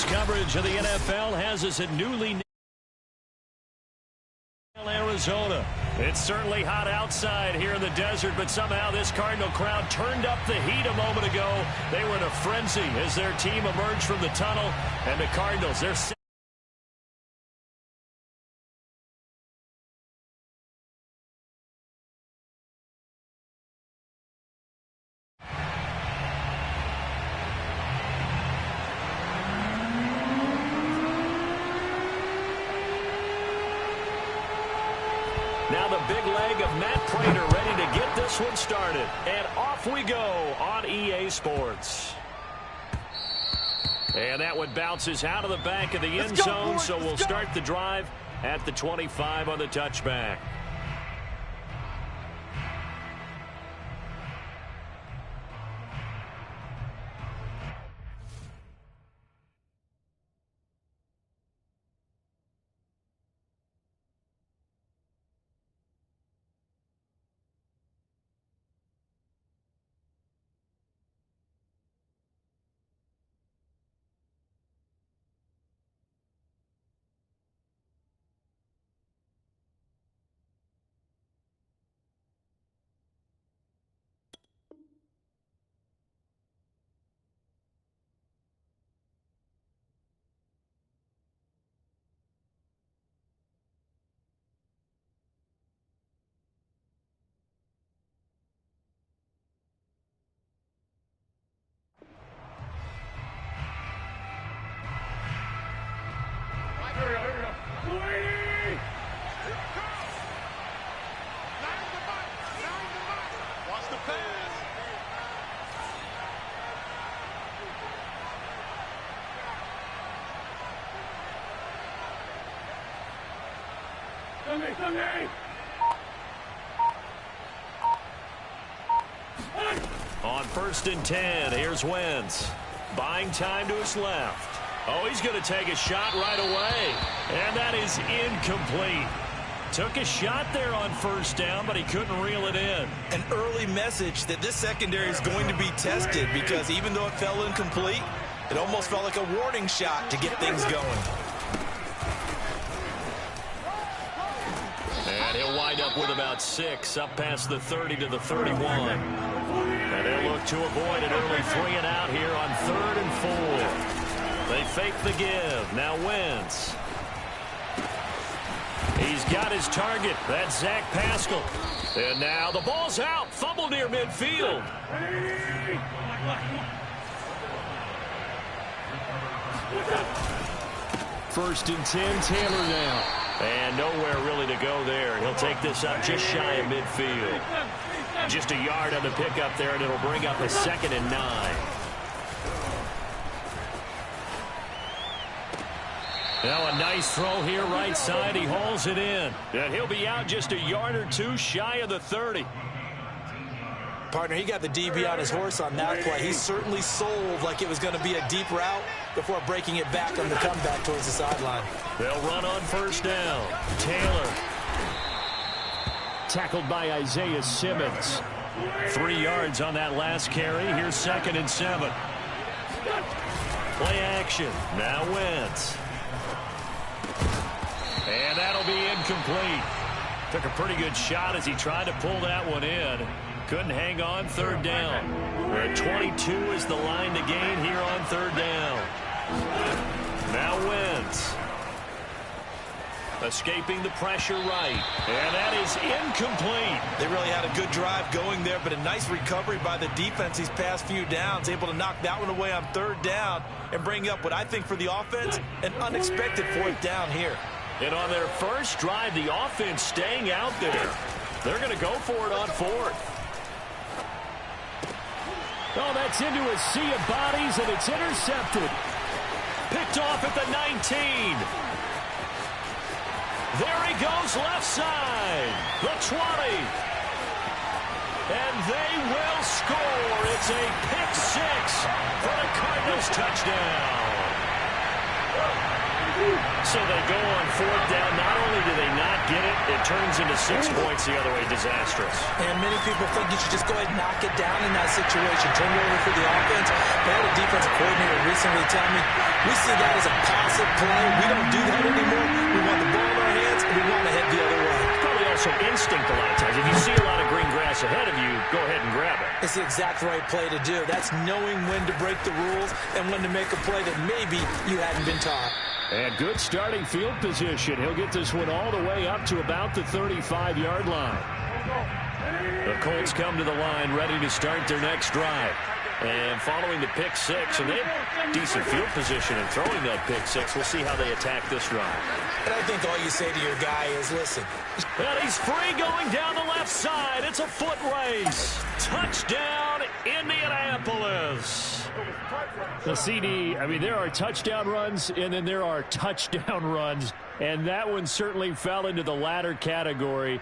Tonight's coverage of the NFL has us at newly Arizona. It's certainly hot outside here in the desert, but somehow this Cardinal crowd turned up the heat a moment ago. They were in a frenzy as their team emerged from the tunnel, and the Cardinals, they're now the big leg of Matt Prater ready to get this one started. And off we go on EA Sports. And that one bounces out of the back of the end zone, so we'll start the drive at the 25 on the touchback. On 1st and 10, here's Wentz. Buying time to his left. Oh, he's going to take a shot right away. And that is incomplete. Took a shot there on 1st down, but he couldn't reel it in. An early message that this secondary is going to be tested, because even though it fell incomplete, it almost felt like a warning shot to get things going. And he'll wind up with about 6, up past the 30 to the 31. And they'll look to avoid an early 3 and out here on 3rd and 4. They fake the give. Now Wentz. He's got his target. That's Zach Pascal. And now the ball's out. Fumble near midfield. First and 10, Taylor now. And nowhere really to go there. He'll take this up just shy of midfield. Just a yard on the pickup there, and it'll bring up a 2nd and 9. Now a nice throw here right side. He hauls it in. And he'll be out just a yard or 2 shy of the 30. Partner, he got the DB on his horse on that play. He certainly sold like it was going to be a deep route before breaking it back on the comeback towards the sideline. They'll run on 1st down. Taylor. Tackled by Isaiah Simmons. 3 yards on that last carry. Here's 2nd and 7. Play action. Now Wentz. And that'll be incomplete. Took a pretty good shot as he tried to pull that one in. Couldn't hang on. 3rd down. We're at 22 is the line to gain here on 3rd down. Now Wentz. Escaping the pressure right. And that is incomplete. They really had a good drive going there, but a nice recovery by the defense these past few downs. Able to knock that one away on 3rd down and bring up what I think for the offense, an unexpected 4th down here. And on their first drive, the offense staying out there. They're going to go for it on 4th. Oh, that's into a sea of bodies, and it's intercepted. Picked off at the 19. There he goes, left side. The 20. And they will score. It's a pick 6 for the Cardinals touchdown. So they go on fourth down. Not only do they not get it, it turns into 6 points the other way. Disastrous. And many people think you should just go ahead and knock it down in that situation. Turn it over for the offense. But I had a defensive coordinator recently tell me, we see that as a passive play. We don't do that anymore. We want the ball in our hands, and we want to head the other way. Probably also instinct a lot of times. If you see a lot of green grass ahead of you, go ahead and grab it. It's the exact right play to do. That's knowing when to break the rules and when to make a play that maybe you hadn't been taught. And good starting field position. He'll get this one all the way up to about the 35-yard line. The Colts come to the line ready to start their next drive. And following the pick six, and they have decent field position in throwing that pick six. We'll see how they attack this drive. And I think all you say to your guy is, listen. And he's free going down the left side. It's a foot race. Touchdown, Indianapolis. The CD, I mean, there are touchdown runs, and then there are touchdown runs. And that one certainly fell into the latter category.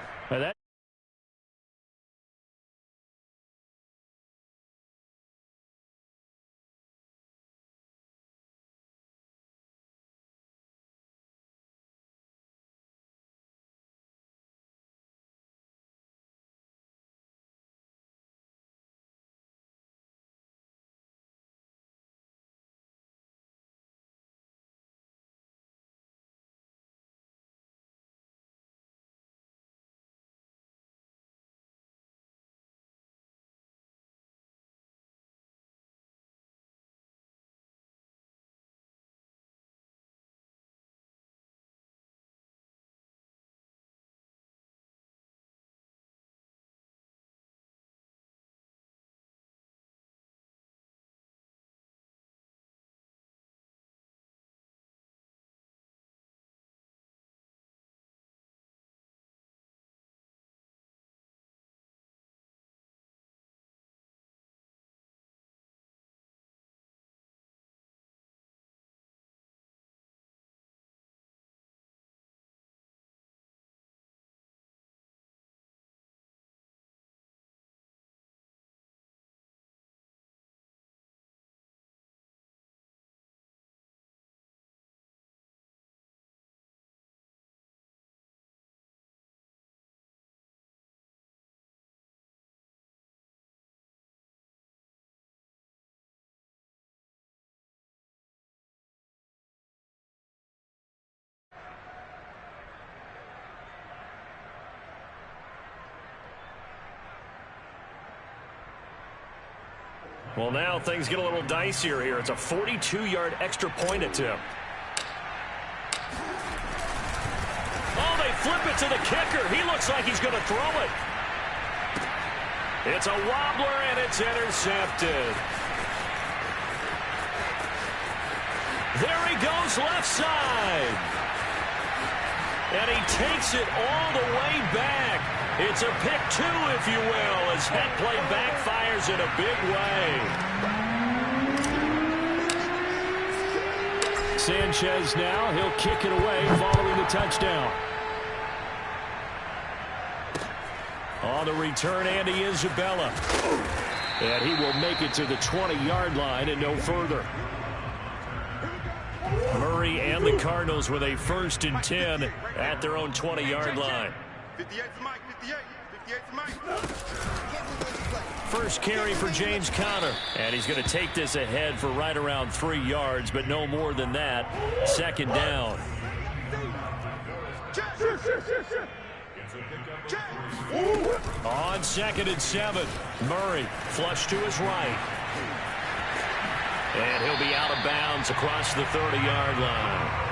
Well, now things get a little dicier here. It's a 42-yard extra point attempt. Oh, they flip it to the kicker. He looks like he's going to throw it. It's a wobbler, and it's intercepted. There he goes, left side. And he takes it all the way back. It's a pick two, if you will, as that play backfires in a big way. Sanchez now, he'll kick it away following the touchdown. On the return, Andy Isabella. And he will make it to the 20-yard line and no further. Murray and the Cardinals with a 1st and 10 at their own 20-yard line. 58 for Mike, 58 for Mike. First carry for James Conner. And he's going to take this ahead for right around 3 yards, but no more than that. 2nd down. On 2nd and 7. Murray flush to his right. And he'll be out of bounds across the 30-yard line.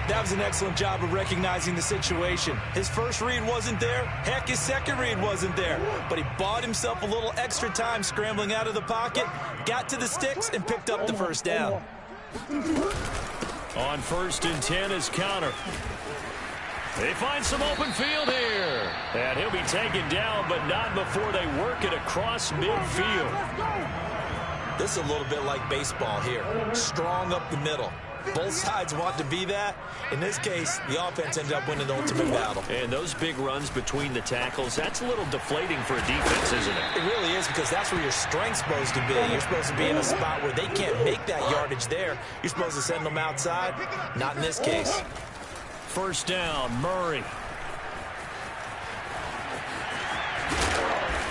That was an excellent job of recognizing the situation. His first read wasn't there. Heck, his second read wasn't there. But he bought himself a little extra time scrambling out of the pocket, got to the sticks, and picked up the 1st down. On 1st and 10 is Conner. They find some open field here. And he'll be taken down, but not before they work it across midfield. This is a little bit like baseball here. Strong up the middle. Both sides want to be that. In this case, the offense ended up winning the ultimate battle. And those big runs between the tackles, that's a little deflating for a defense, isn't it? It really is, because that's where your strength's supposed to be. You're supposed to be in a spot where they can't make that yardage there. You're supposed to send them outside. Not in this case. First down, Murray.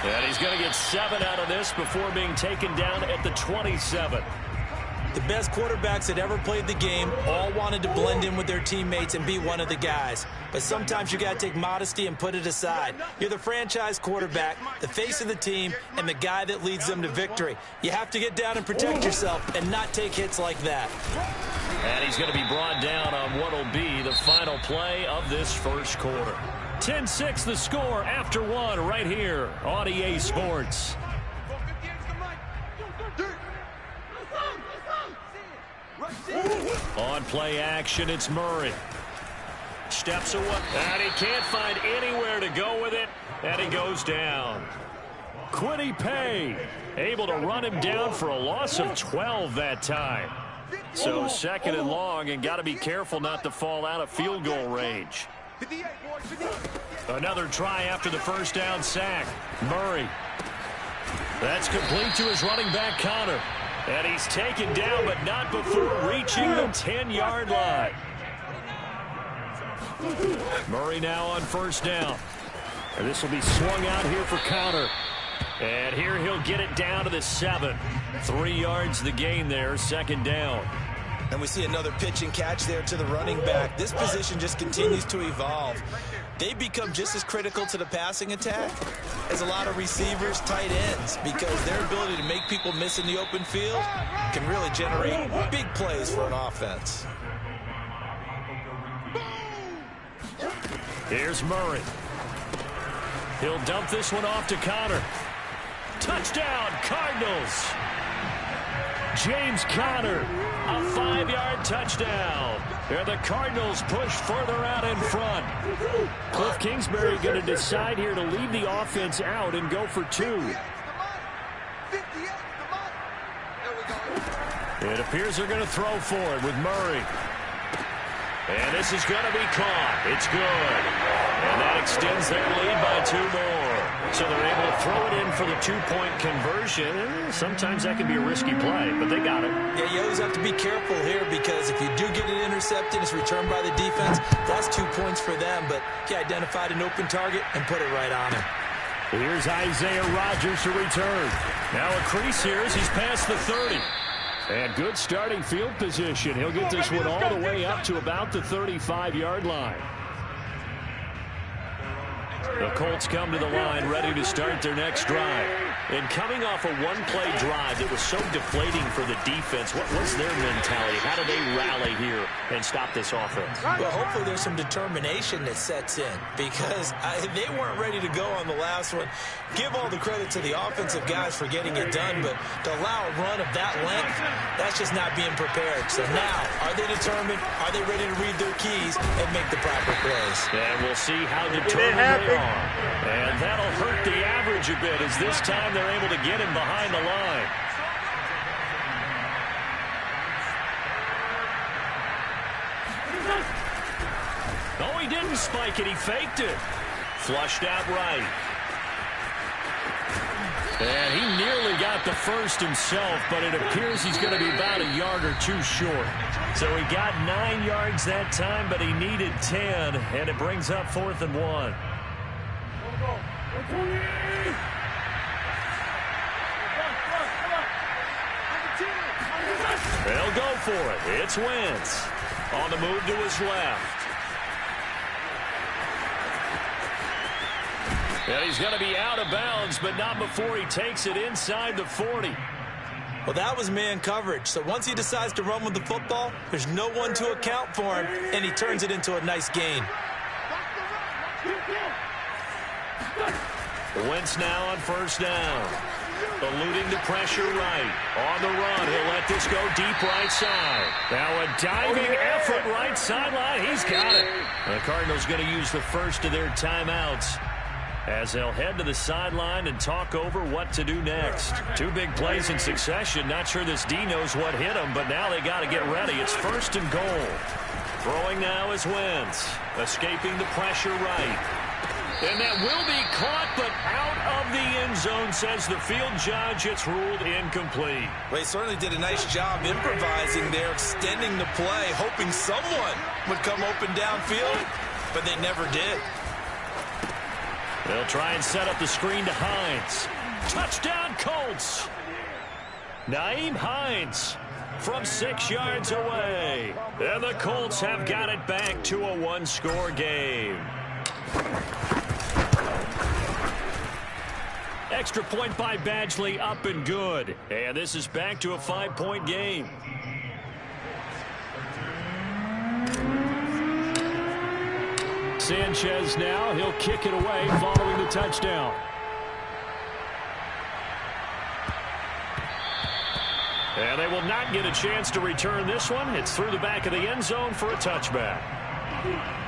And he's going to get 7 out of this before being taken down at the 27. The best quarterbacks that ever played the game all wanted to blend in with their teammates and be one of the guys. But sometimes you got to take modesty and put it aside. You're the franchise quarterback, the face of the team, and the guy that leads them to victory. You have to get down and protect yourself and not take hits like that. And he's going to be brought down on what will be the final play of this first quarter. 10-6 the score after 1 right here on EA Sports. On play action, it's Murray. Steps away, and he can't find anywhere to go with it, and he goes down. Quiddy Pay able to run him down for a loss of 12 that time. So second and long, and got to be careful not to fall out of field goal range. Another try after the first down sack. Murray. That's complete to his running back, Connor. And he's taken down, but not before reaching the 10-yard line. Murray now on first down. And this will be swung out here for Connor. And here he'll get it down to the 7. 3 yards the gain there, second down. And we see another pitch and catch there to the running back. This position just continues to evolve. They become just as critical to the passing attack as a lot of receivers, tight ends, because their ability to make people miss in the open field can really generate big plays for an offense. Here's Murray. He'll dump this one off to Connor. Touchdown, Cardinals. James Conner, a 5-yard touchdown. And the Cardinals push further out in front. Cliff Kingsbury going to decide here to leave the offense out and go for 2. It appears they're going to throw for it with Murray. And this is going to be caught. It's good. And that extends their lead by 2 more. So they're able to throw it in for the 2-point conversion. Sometimes that can be a risky play, but they got it. Yeah, you always have to be careful here, because if you do get it intercepted, it's returned by the defense, that's 2 points for them. But he identified an open target and put it right on him. Here's Isaiah Rodgers to return. Now a crease here as he's past the 30. And good starting field position. He'll get this one all the way up to about the 35-yard line. The Colts come to the line ready to start their next drive. And coming off a one-play drive that was so deflating for the defense, what was their mentality? How do they rally here and stop this offense? Well, hopefully there's some determination that sets in, because they weren't ready to go on the last one. Give all the credit to the offensive guys for getting it done, but to allow a run of that length, that's just not being prepared. So now, are they determined? Are they ready to read their keys and make the proper plays? And we'll see how determined they are. And that'll hurt the average a bit, as this time they're able to get him behind the line. No, he didn't spike it. He faked it. Flushed out right. And he nearly got the first himself, but it appears he's going to be about a yard or 2 short. So he got 9 yards that time, but he needed 10, and it brings up 4th and 1. They'll go for it. It's Wentz on the move to his left. And he's going to be out of bounds, but not before he takes it inside the 40. Well, that was man coverage. So once he decides to run with the football, there's no one to account for him, and he turns it into a nice gain. Wentz now on first down. Eluding the pressure right. On the run, he'll let this go deep right side. Now a diving effort right sideline. He's got it. The Cardinals going to use the first of their timeouts. as they'll head to the sideline and talk over what to do next. Two big plays in succession. Not sure this D knows what hit him, but now they got to get ready. It's 1st and goal. Throwing now is Wentz, escaping the pressure right. And that will be caught, but out of the end zone, says the field judge. It's ruled incomplete. Well, he certainly did a nice job improvising there, extending the play, hoping someone would come open downfield, but they never did. They'll try and set up the screen to Hines. Touchdown, Colts! Nyheim Hines from 6 yards away. And the Colts have got it back to a one-score game. Extra point by Badgley, up and good. And this is back to a 5-point game. Sanchez now, he'll kick it away following the touchdown. And they will not get a chance to return this one. It's through the back of the end zone for a touchback.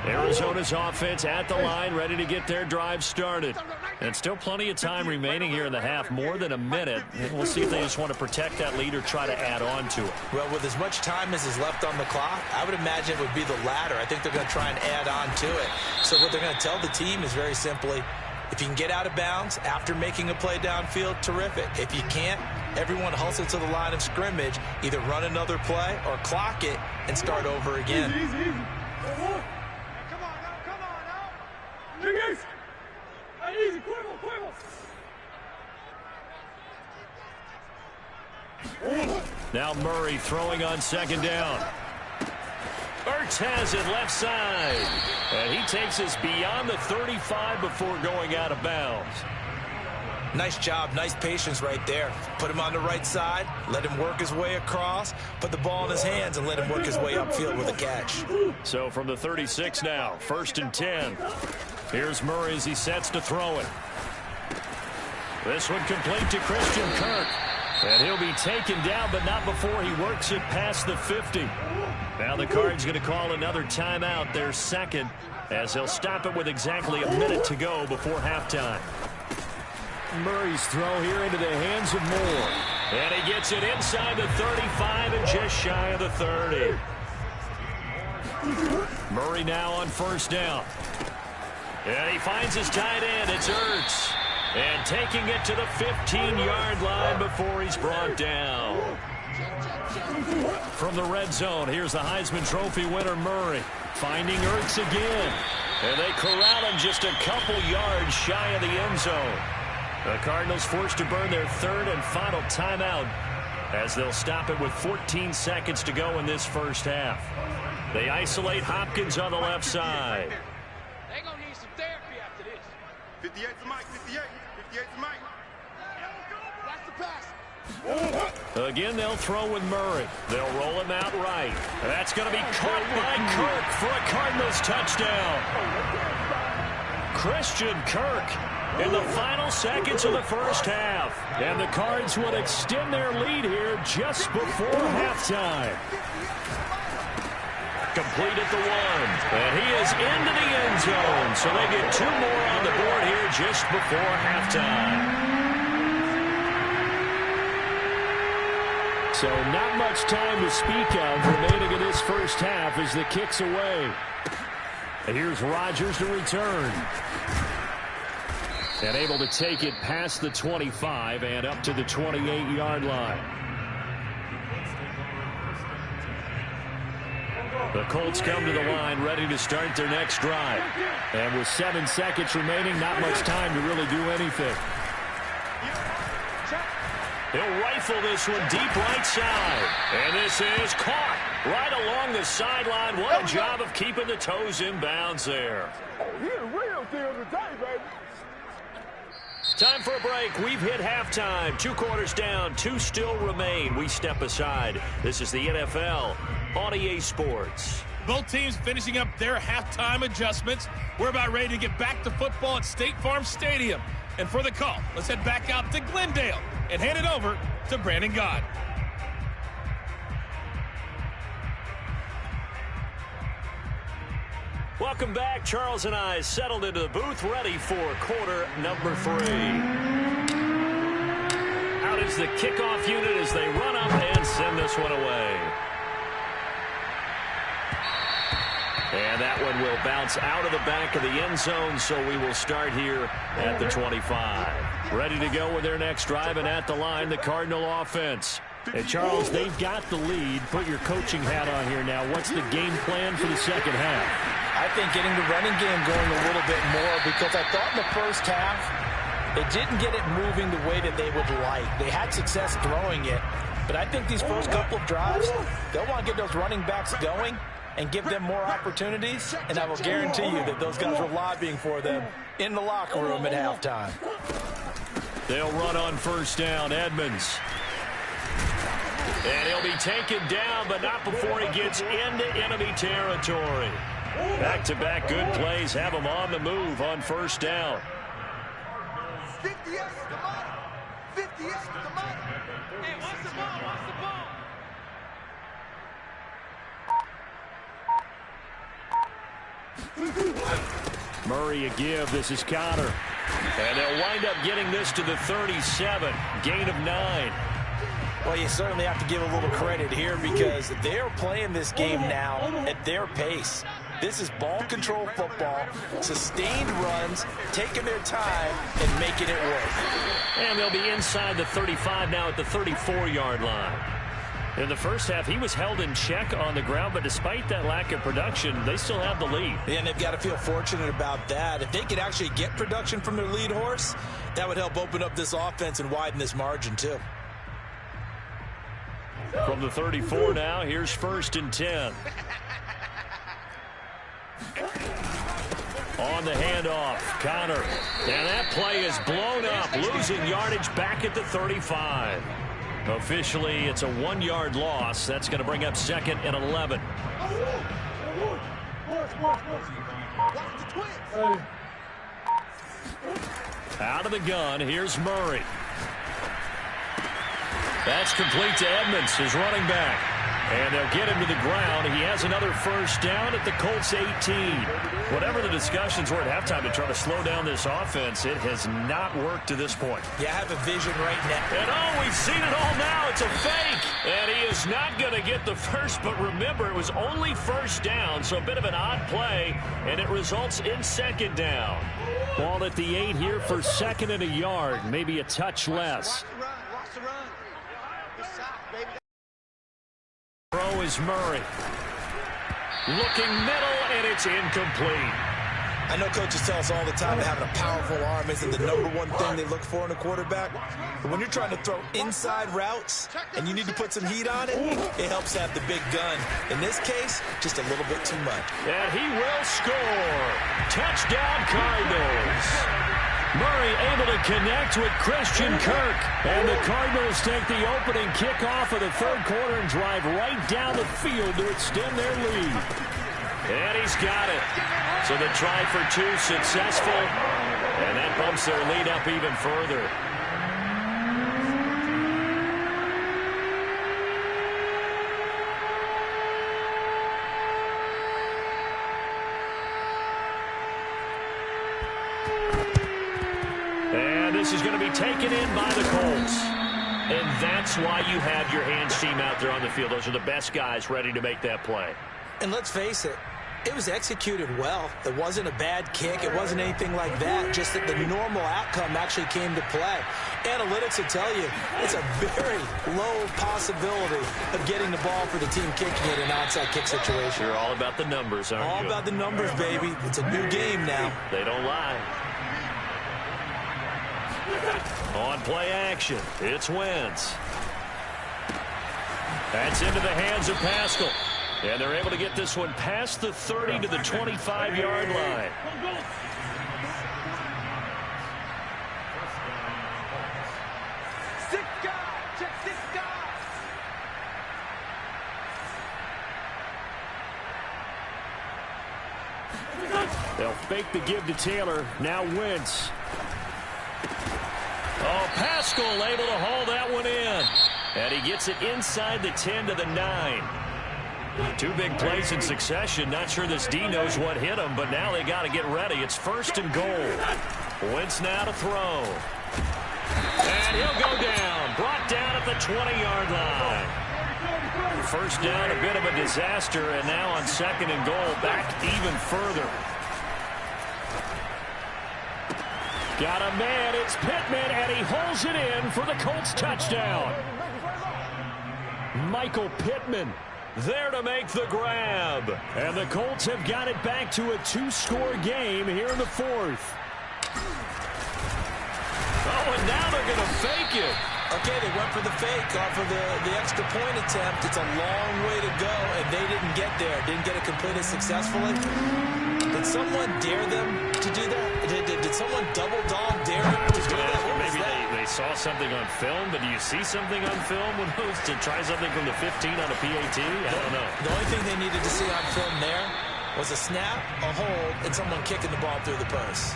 Arizona's offense at the line, ready to get their drive started. And still plenty of time remaining here in the half, more than a minute. And we'll see if they just want to protect that lead or try to add on to it. Well, with as much time as is left on the clock, I would imagine it would be the latter. I think they're going to try and add on to it. So what they're going to tell the team is very simply, if you can get out of bounds after making a play downfield, terrific. If you can't, everyone hustle to the line of scrimmage, either run another play or clock it and start over again. Easy. Come on now. Niggas! Easy, quiver. Now Murray throwing on 2nd down. Ertz has it left side. And he takes us beyond the 35 before going out of bounds. Nice job, nice patience right there. Put him on the right side, let him work his way across, put the ball in his hands, and let him work his way upfield with a catch. So from the 36 now, 1st and 10. Here's Murray as he sets to throw it. This one complete to Christian Kirk. And he'll be taken down, but not before he works it past the 50. Now the Cards going to call another timeout, their second, as they'll stop it with exactly a minute to go before halftime. Murray's throw here into the hands of Moore. And he gets it inside the 35 and just shy of the 30. Murray now on 1st down. And he finds his tight end. It's Ertz. And taking it to the 15-yard line before he's brought down. From the red zone, here's the Heisman Trophy winner, Murray. Finding Ertz again. And they corral him just a couple yards shy of the end zone. The Cardinals forced to burn their 3rd and final timeout as they'll stop it with 14 seconds to go in this first half. They isolate Hopkins on the left side. They're going to need some therapy after this. 58 to Mike, 58 to Mike. That's the pass. Again, they'll throw with Murray. They'll roll him out right. And that's going to be caught by Kirk for a Cardinals touchdown. Christian Kirk in the final seconds of the first half. And the Cards would extend their lead here just before halftime. Complete at the 1. And he is into the end zone. So they get 2 more on the board here just before halftime. So not much time to speak of remaining in this first half as the kick's away. And here's Rodgers to return. And able to take it past the 25 and up to the 28-yard line. The Colts come to the line ready to start their next drive. And with 7 seconds remaining, not much time to really do anything. He'll rifle this one deep right side. And this is caught right along the sideline. What a job of keeping the toes in bounds there. He the real deal today, baby. Time for a break. We've hit halftime. 2 quarters down. 2 still remain. We step aside. This is the NFL on EA Sports. Both teams finishing up their halftime adjustments. We're about ready to get back to football at State Farm Stadium. And for the call, let's head back out to Glendale and hand it over to Brandon God. Welcome back. Charles and I settled into the booth, ready for quarter number 3. Out is the kickoff unit as they run up and send this one away. And that one will bounce out of the back of the end zone, so we will start here at the 25. Ready to go with their next drive, and at the line, the Cardinal offense. Hey, Charles, they've got the lead. Put your coaching hat on here now. What's the game plan for the second half? I think getting the running game going a little bit more, because I thought in the first half they didn't get it moving the way that they would like. They had success throwing it, but I think these first couple of drives, they'll want to get those running backs going and give them more opportunities, and I will guarantee you that those guys were lobbying for them in the locker room at halftime. They'll run on first down. Edmonds. And he'll be taken down, but not before he gets into enemy territory. Back-to-back good plays have him on the move on first down. 50 yards to the money. 50 yards to the money. Hey, what's the ball? What's the ball? Murray a give. This is Connor. And they'll wind up getting this to the 37. Gain of 9. Well, you certainly have to give a little credit here, because they're playing this game now at their pace. This is ball control football, sustained runs, taking their time and making it work. And they'll be inside the 35 now at the 34-yard line. In the first half, he was held in check on the ground, but despite that lack of production, they still have the lead. And they've got to feel fortunate about that. If they could actually get production from their lead horse, that would help open up this offense and widen this margin too. From the 34 now, here's 1st and 10. On the handoff, Connor. And that play is blown up, losing yardage back at the 35. Officially, it's a 1-yard loss. That's going to bring up 2nd and 11. Out of the gun, here's Murray. That's complete to Edmonds, his running back. And they'll get him to the ground. He has another first down at the Colts 18. Whatever the discussions were at halftime to try to slow down this offense, it has not worked to this point. Yeah, I have a vision right now. And we've seen it all now. It's a fake. And he is not going to get the first, but remember, it was only first down, so a bit of an odd play, and it results in 2nd down. Ball at the 8 here for 2nd and a yard, maybe a touch less. Watch the run. Good shot, baby. Throw is Murray. Looking middle, and it's incomplete. I know coaches tell us all the time that having a powerful arm isn't the #1 thing they look for in a quarterback. But when you're trying to throw inside routes and you need to put some heat on it, it helps to have the big gun. In this case, just a little bit too much. And he will score. Touchdown, Cardinals. Murray able to connect with Christian Kirk. And the Cardinals take the opening kickoff of the 3rd quarter and drive right down the field to extend their lead. And he's got it. So the try for 2 successful. And that bumps their lead up even further. This is going to be taken in by the Colts. And that's why you have your hands team out there on the field. Those are the best guys ready to make that play. And let's face it, it was executed well. It wasn't a bad kick. It wasn't anything like that. Just that the normal outcome actually came to play. Analytics will tell you it's a very low possibility of getting the ball for the team kicking it in an onside kick situation. You're all about the numbers, aren't you? All about the numbers, baby. It's a new game now. They don't lie. On play action, it's Wentz. That's into the hands of Pascal. And they're able to get this one past the 30 to the 25-yard line. Six guys. Check 6 guys. They'll fake the give to Taylor. Now Wentz. Oh, Pascal able to haul that one in. And he gets it inside the 10 to the 9. Two big plays in succession. Not sure this D knows what hit him, but now they got to get ready. It's 1st and goal. Wentz now to throw. And he'll go down. Brought down at the 20-yard line. First down, a bit of a disaster, and now on 2nd and goal, back even further. Got a man, it's Pittman, and he holds it in for the Colts touchdown. Michael Pittman there to make the grab. And the Colts have got it back to a 2-score game here in the 4th. Oh, and now they're going to fake it. Okay, they went for the fake off of the extra point attempt. It's a long way to go, and they didn't get there. Didn't get it completed successfully. Did someone dare them to do that? Did someone double dog dare them to do that? Maybe they saw something on film, but do you see something on film when it was to try something from the 15 on a PAT? I don't know. The only thing they needed to see on film there was a snap, a hold, and someone kicking the ball through the post.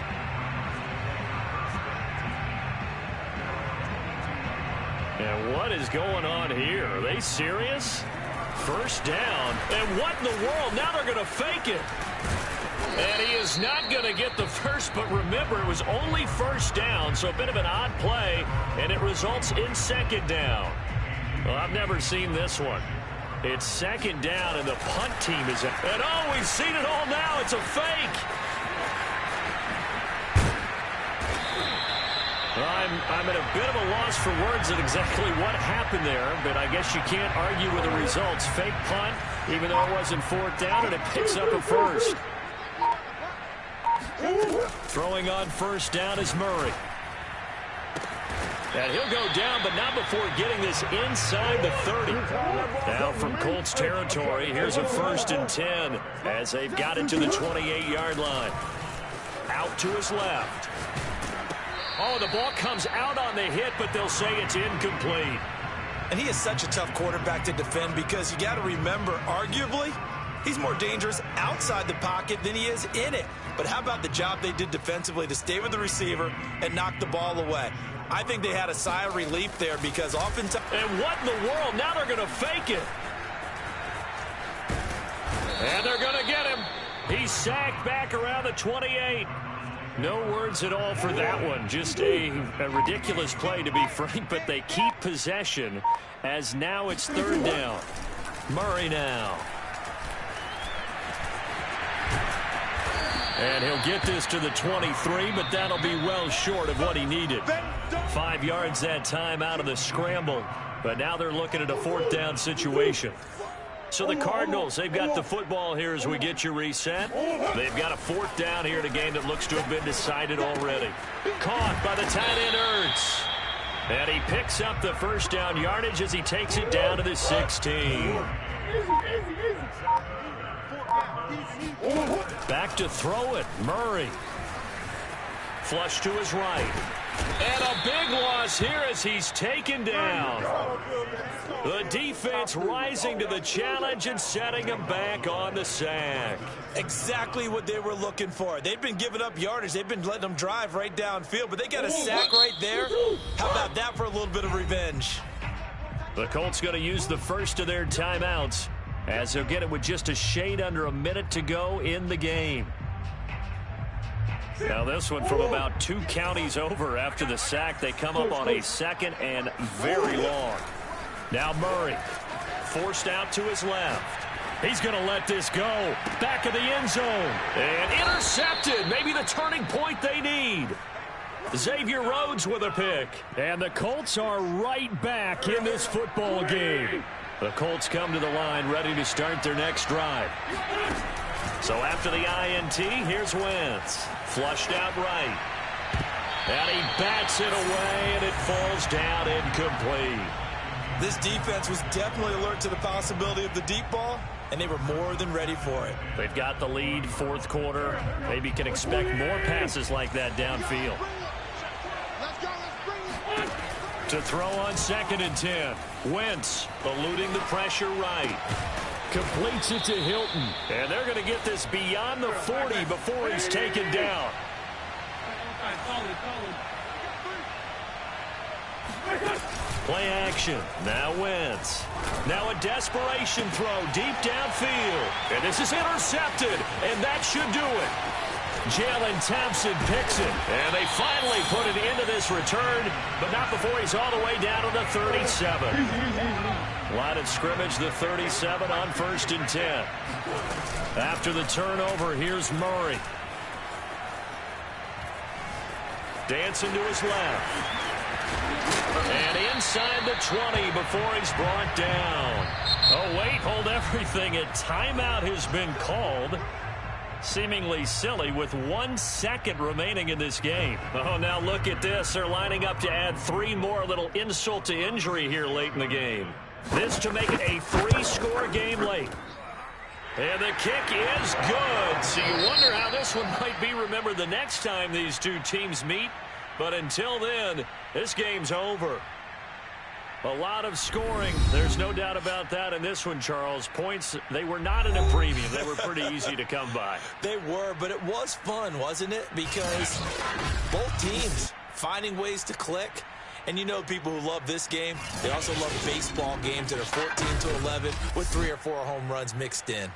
And what is going on here? Are they serious? First down. And what in the world? Now they're going to fake it. And he is not going to get the first, but remember, it was only first down, so a bit of an odd play, and it results in 2nd down. Well, I've never seen this one. It's 2nd down, and the punt team is up. And oh, we've seen it all now. It's a fake. I'm at a bit of a loss for words at exactly what happened there, but I guess you can't argue with the results. Fake punt, even though it wasn't 4th down, and it picks up a 1st. Throwing on 1st down is Murray. And he'll go down, but not before getting this inside the 30. Now from Colts territory, here's a 1st and 10 as they've got it to the 28-yard line. Out to his left. Oh, the ball comes out on the hit, but they'll say it's incomplete. And he is such a tough quarterback to defend because you got to remember, arguably, he's more dangerous outside the pocket than he is in it. But how about the job they did defensively to stay with the receiver and knock the ball away? I think they had a sigh of relief there because oftentimes... And what in the world? Now they're going to fake it. And they're going to get him. He's sacked back around the 28. No words at all for that one. Just a ridiculous play, to be frank, but they keep possession as now it's 3rd down. Murray now. And he'll get this to the 23, but that'll be well short of what he needed. 5 yards that time out of the scramble, but now they're looking at a 4th down situation. So the Cardinals, they've got the football here as we get you reset. They've got a 4th down here in a game that looks to have been decided already. Caught by the tight end Ertz. And he picks up the 1st down yardage as he takes it down to the 16. Back to throw it, Murray. Flush to his right. And a big loss here as he's taken down. The defense rising to the challenge and setting him back on the sack. Exactly what they were looking for. They've been giving up yardage. They've been letting them drive right downfield, but they got a sack right there. How about that for a little bit of revenge? The Colts going to use the first of their timeouts as they'll get it with just a shade under a minute to go in the game. Now this one from about 2 counties over after the sack. They come up on a 2nd and very long. Now Murray forced out to his left. He's going to let this go. Back of the end zone. And intercepted. Maybe the turning point they need. Xavier Rhodes with a pick. And the Colts are right back in this football game. The Colts come to the line ready to start their next drive. So after the INT, here's Wentz. Flushed out right. And he bats it away, and it falls down incomplete. This defense was definitely alert to the possibility of the deep ball, and they were more than ready for it. They've got the lead, 4th quarter. Maybe can expect more passes like that downfield. To throw on 2nd and 10. Wentz eluding the pressure right. Completes it to Hilton. And they're going to get this beyond the 40 before he's taken down. Play action. Now Wentz. Now a desperation throw deep downfield. And this is intercepted. And that should do it. Jalen Thompson picks it. And they finally put it into this return, but not before he's all the way down to the 37. Line of scrimmage, the 37 on 1st and 10. After the turnover, here's Murray. Dancing to his left. And inside the 20 before he's brought down. Oh, wait, hold everything. A timeout has been called. Seemingly silly with 1 second remaining in this game. Oh, now look at this. They're lining up to add 3 more. A little insult to injury here late in the game. This to make it a 3-score game late. And the kick is good. So you wonder how this one might be remembered the next time these two teams meet. But until then, this game's over. A lot of scoring. There's no doubt about that in this one, Charles. Points, they were not in a premium. They were pretty easy to come by. They were, but it was fun, wasn't it? Because both teams finding ways to click. And you know people who love this game, they also love baseball games that are 14-11 with 3 or 4 home runs mixed in.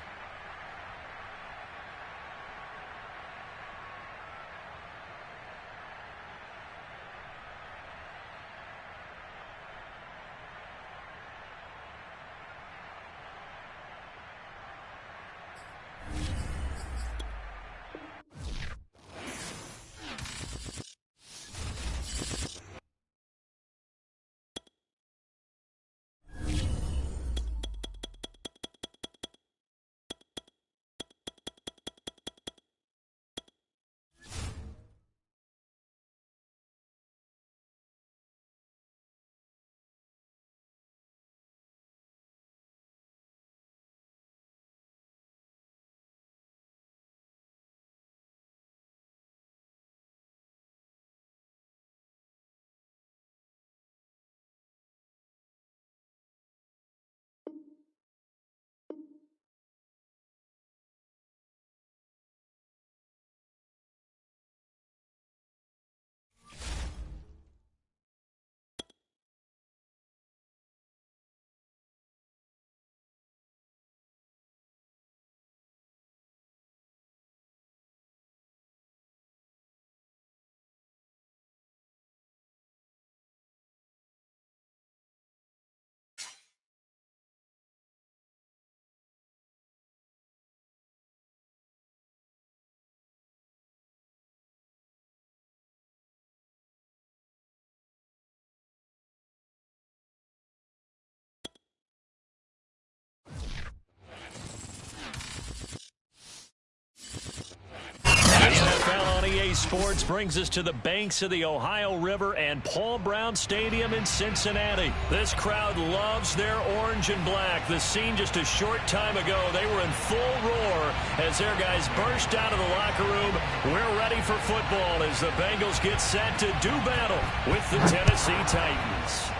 Sports brings us to the banks of the Ohio River and Paul Brown Stadium in Cincinnati. This crowd loves their orange and black. The scene just a short time ago, they were in full roar as their guys burst out of the locker room. We're ready for football as the Bengals get set to do battle with the Tennessee Titans.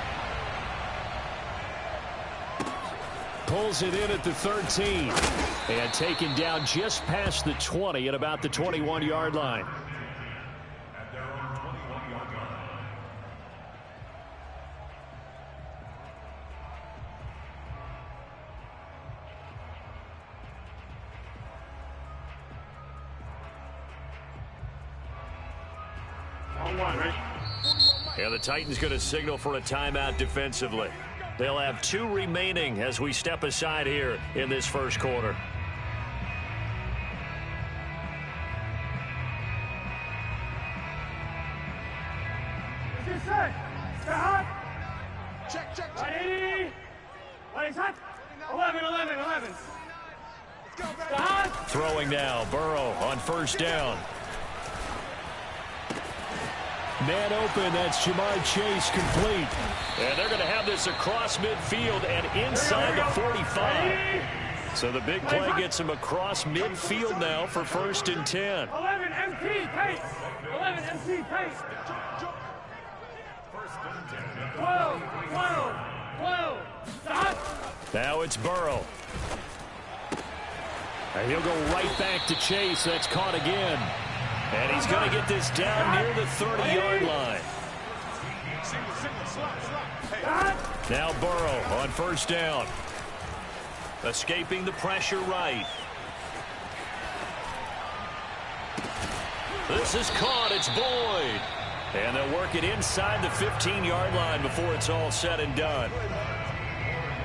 Pulls it in at the 13 and taken down just past the 20 at about the 21-yard line. Yeah, the Titans going to signal for a timeout defensively. They'll have 2 remaining as we step aside here in this first quarter. Check. Ready? Ready, set. 11. Start. Throwing now, Burrow on first down. Man open, that's Jamar Chase complete. And they're going to have this across midfield and inside the 45. So the big play gets him across midfield now for 1st and 10. 11 MT pace. 11 MT pace. 12. Start. Now it's Burrow. And he'll go right back to Chase. That's caught again. And he's going to get this down near the 30-yard line. Now Burrow on first down. Escaping the pressure right. This is caught. It's Boyd. And they'll work it inside the 15-yard line before it's all said and done.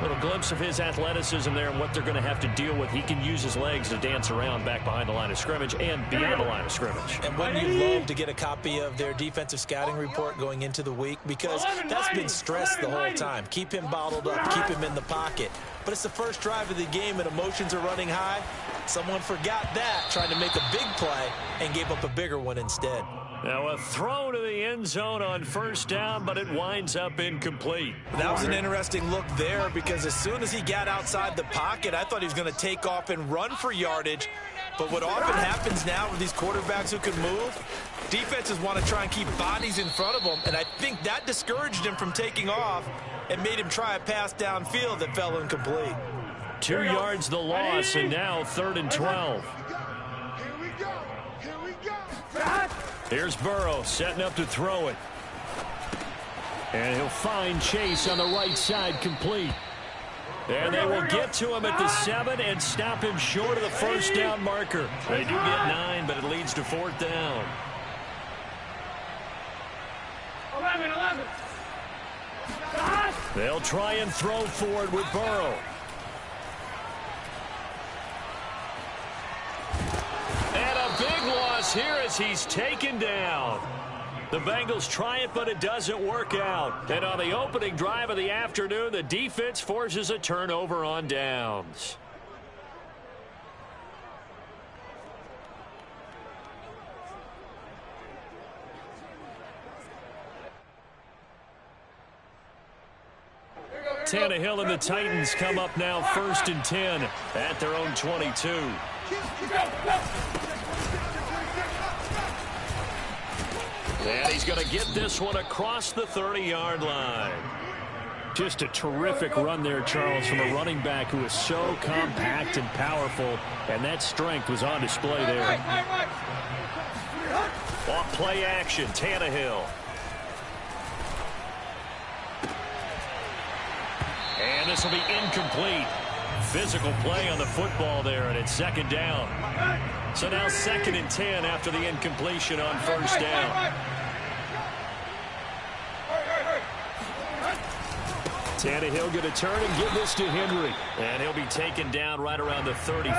Little glimpse of his athleticism there and what they're going to have to deal with. He can use his legs to dance around back behind the line of scrimmage and beyond the line of scrimmage. And wouldn't you love to get a copy of their defensive scouting report going into the week? Because that's been stressed the whole time. Keep him bottled up. Keep him in the pocket. But it's the first drive of the game and emotions are running high. Someone forgot that, trying to make a big play, and gave up a bigger one instead. Now a throw to the end zone on first down, but it winds up incomplete. That was an interesting look there because as soon as he got outside the pocket, I thought he was going to take off and run for yardage. But what often happens now with these quarterbacks who can move, defenses want to try and keep bodies in front of them, and I think that discouraged him from taking off and made him try a pass downfield that fell incomplete. 2 yards the loss, and now 3rd and 12. Here we go. Here we go. Here's Burrow setting up to throw it. And he'll find Chase on the right side complete. And they will get to him at the 7 and stop him short of the first down marker. They do get 9, but it leads to 4th down. 11. They'll try and throw forward with Burrow. And a big loss here as he's taken down. The Bengals try it, but it doesn't work out. And on the opening drive of the afternoon, the defense forces a turnover on downs. Tannehill and the Titans come up now 1st and 10 at their own 22. And he's going to get this one across the 30-yard line. Just a terrific run there, Charles, from a running back who is so compact and powerful, and that strength was on display there. Off play action, Tannehill. And this will be incomplete. Physical play on the football there, and it's 2nd down. So now 2nd and 10 after the incompletion on first down. Tannehill going to turn and give this to Henry. And he'll be taken down right around the 34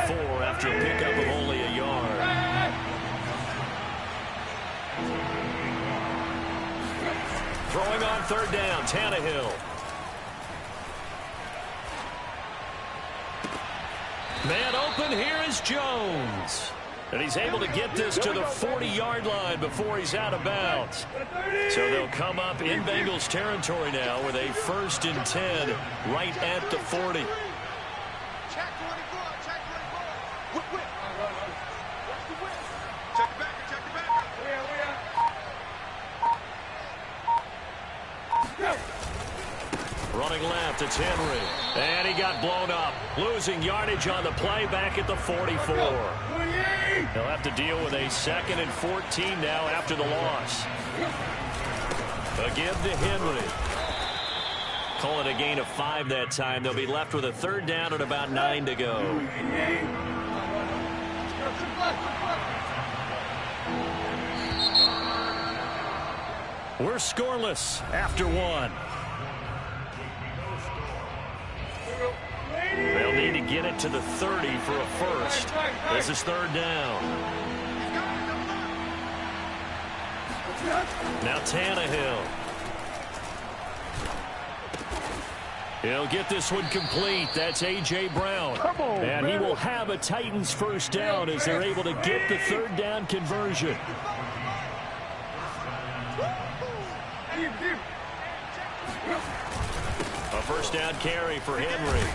after a pickup of only a yard. Throwing on 3rd down, Tannehill. Man open, here is Jones. And he's able to get this to the 40-yard line before he's out of bounds. So they'll come up in Bengals territory now with a 1st and 10 right at the 40. Check 24. Check 24. Whip, whip. Watch the whip. Check the back. Check the back. Running left, it's Henry. And he got blown up. Losing yardage on the play back at the 44. They'll have to deal with a 2nd and 14 now after the loss. A give to Henry. Call it a gain of 5 that time. They'll be left with a 3rd down and about 9 to go. We're scoreless after 1. They'll need to get it to the 30 for a first. This is 3rd down. Now Tannehill. He'll get this one complete. That's A.J. Brown. And he will have a Titans first down as they're able to get the 3rd down conversion. A first down carry for Henry.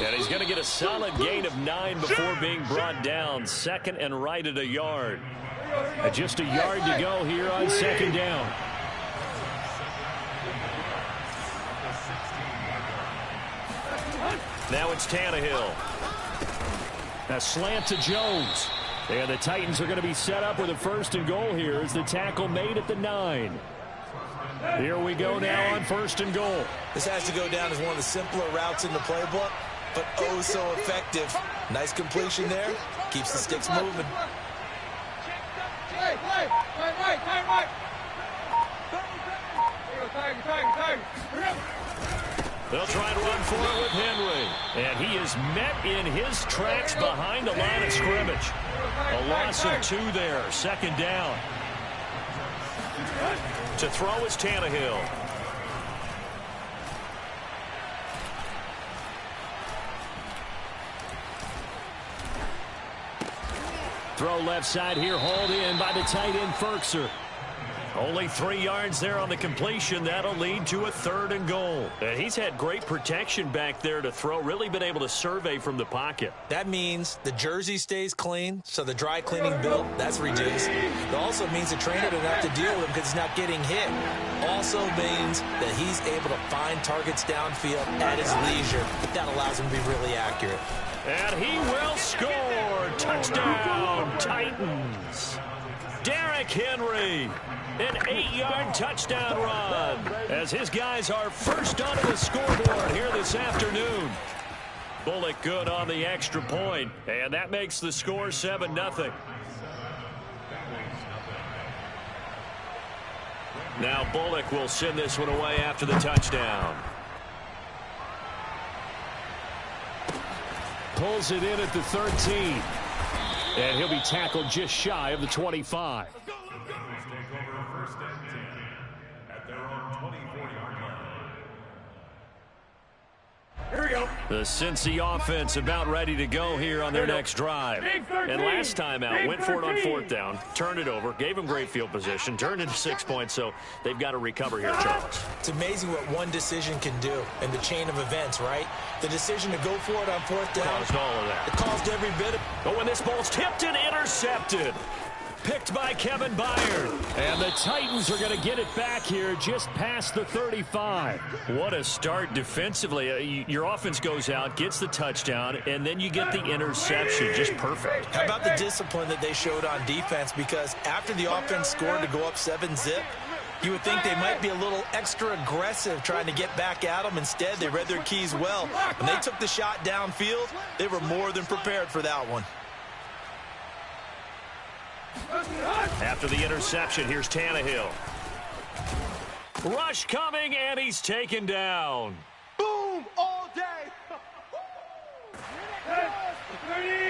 And he's going to get a solid gain of 9 before being brought down. 2nd and right at a yard. Just a yard to go here on 2nd down. Now it's Tannehill. A slant to Jones. And the Titans are going to be set up with a 1st and goal here as the tackle made at the 9. Here we go now on 1st and goal. This has to go down as one of the simpler routes in the playbook, but oh so effective. Nice completion there. Keeps the sticks moving. Right. They'll try and run for it with Henry. And he is met in his tracks behind the line of scrimmage. A loss of 2 there. 2nd down. To throw is Tannehill. Throw left side here, hauled in by the tight end, Ferkser. Only 3 yards there on the completion. That'll lead to a 3rd and goal. And he's had great protection back there to throw. Really been able to survey from the pocket. That means the jersey stays clean, so the dry cleaning bill, that's reduced. It also means the trainer doesn't have to deal with him because he's not getting hit. Also means that he's able to find targets downfield at his leisure. That allows him to be really accurate. And he will score. Touchdown, Titans. Derrick Henry. An 8-yard touchdown run as his guys are first onto the scoreboard here this afternoon. Bullock good on the extra point, and that makes the score 7-0. Now Bullock will send this one away after the touchdown. Pulls it in at the 13. And he'll be tackled just shy of the 25. Here we go. The Cincy offense about ready to go here on their next drive. And last time out, went for it on 4th down, turned it over, gave them great field position, turned into 6 points, so they've got to recover here, Charles. It's amazing what one decision can do in the chain of events, right? The decision to go for it on 4th down. Caused all of that. It caused every bit of... But when this ball's tipped and intercepted. Picked by Kevin Byard. And the Titans are going to get it back here just past the 35. What a start defensively. Your offense goes out, gets the touchdown, and then you get the interception. Just perfect. How about the discipline that they showed on defense? Because after the offense scored to go up 7-zip, you would think they might be a little extra aggressive trying to get back at them. Instead, they read their keys well. When they took the shot downfield, they were more than prepared for that one. After the interception, here's Tannehill. Rush coming, and he's taken down. Boom all day.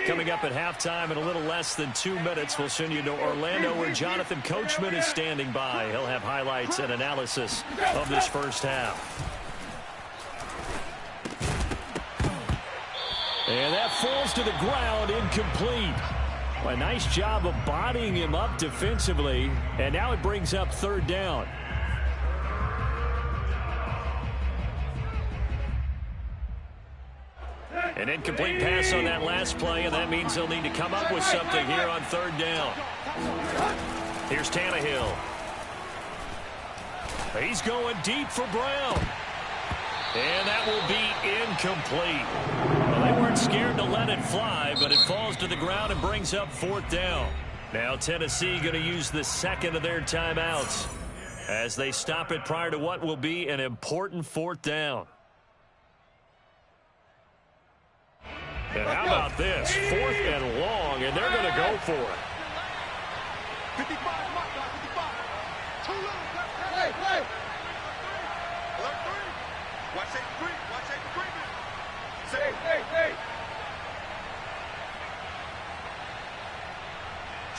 Coming up at halftime in a little less than 2 minutes, we'll send you to Orlando where Jonathan Coachman is standing by. He'll have highlights and analysis of this first half. And that falls to the ground, incomplete. A nice job of bodying him up defensively, and now it brings up 3rd down. An incomplete pass on that last play, and that means they'll need to come up with something here on 3rd down. Here's Tannehill. He's going deep for Brown. And that will be incomplete. Well, they weren't scared to let it fly, but it falls to the ground and brings up 4th down. Now Tennessee going to use the 2nd of their timeouts as they stop it prior to what will be an important 4th down. And how about this? 4th and long, and they're going to go for it. 55, my God, 55. Too little. Play. Alert 3. Watch 83. Watch 83. Hey.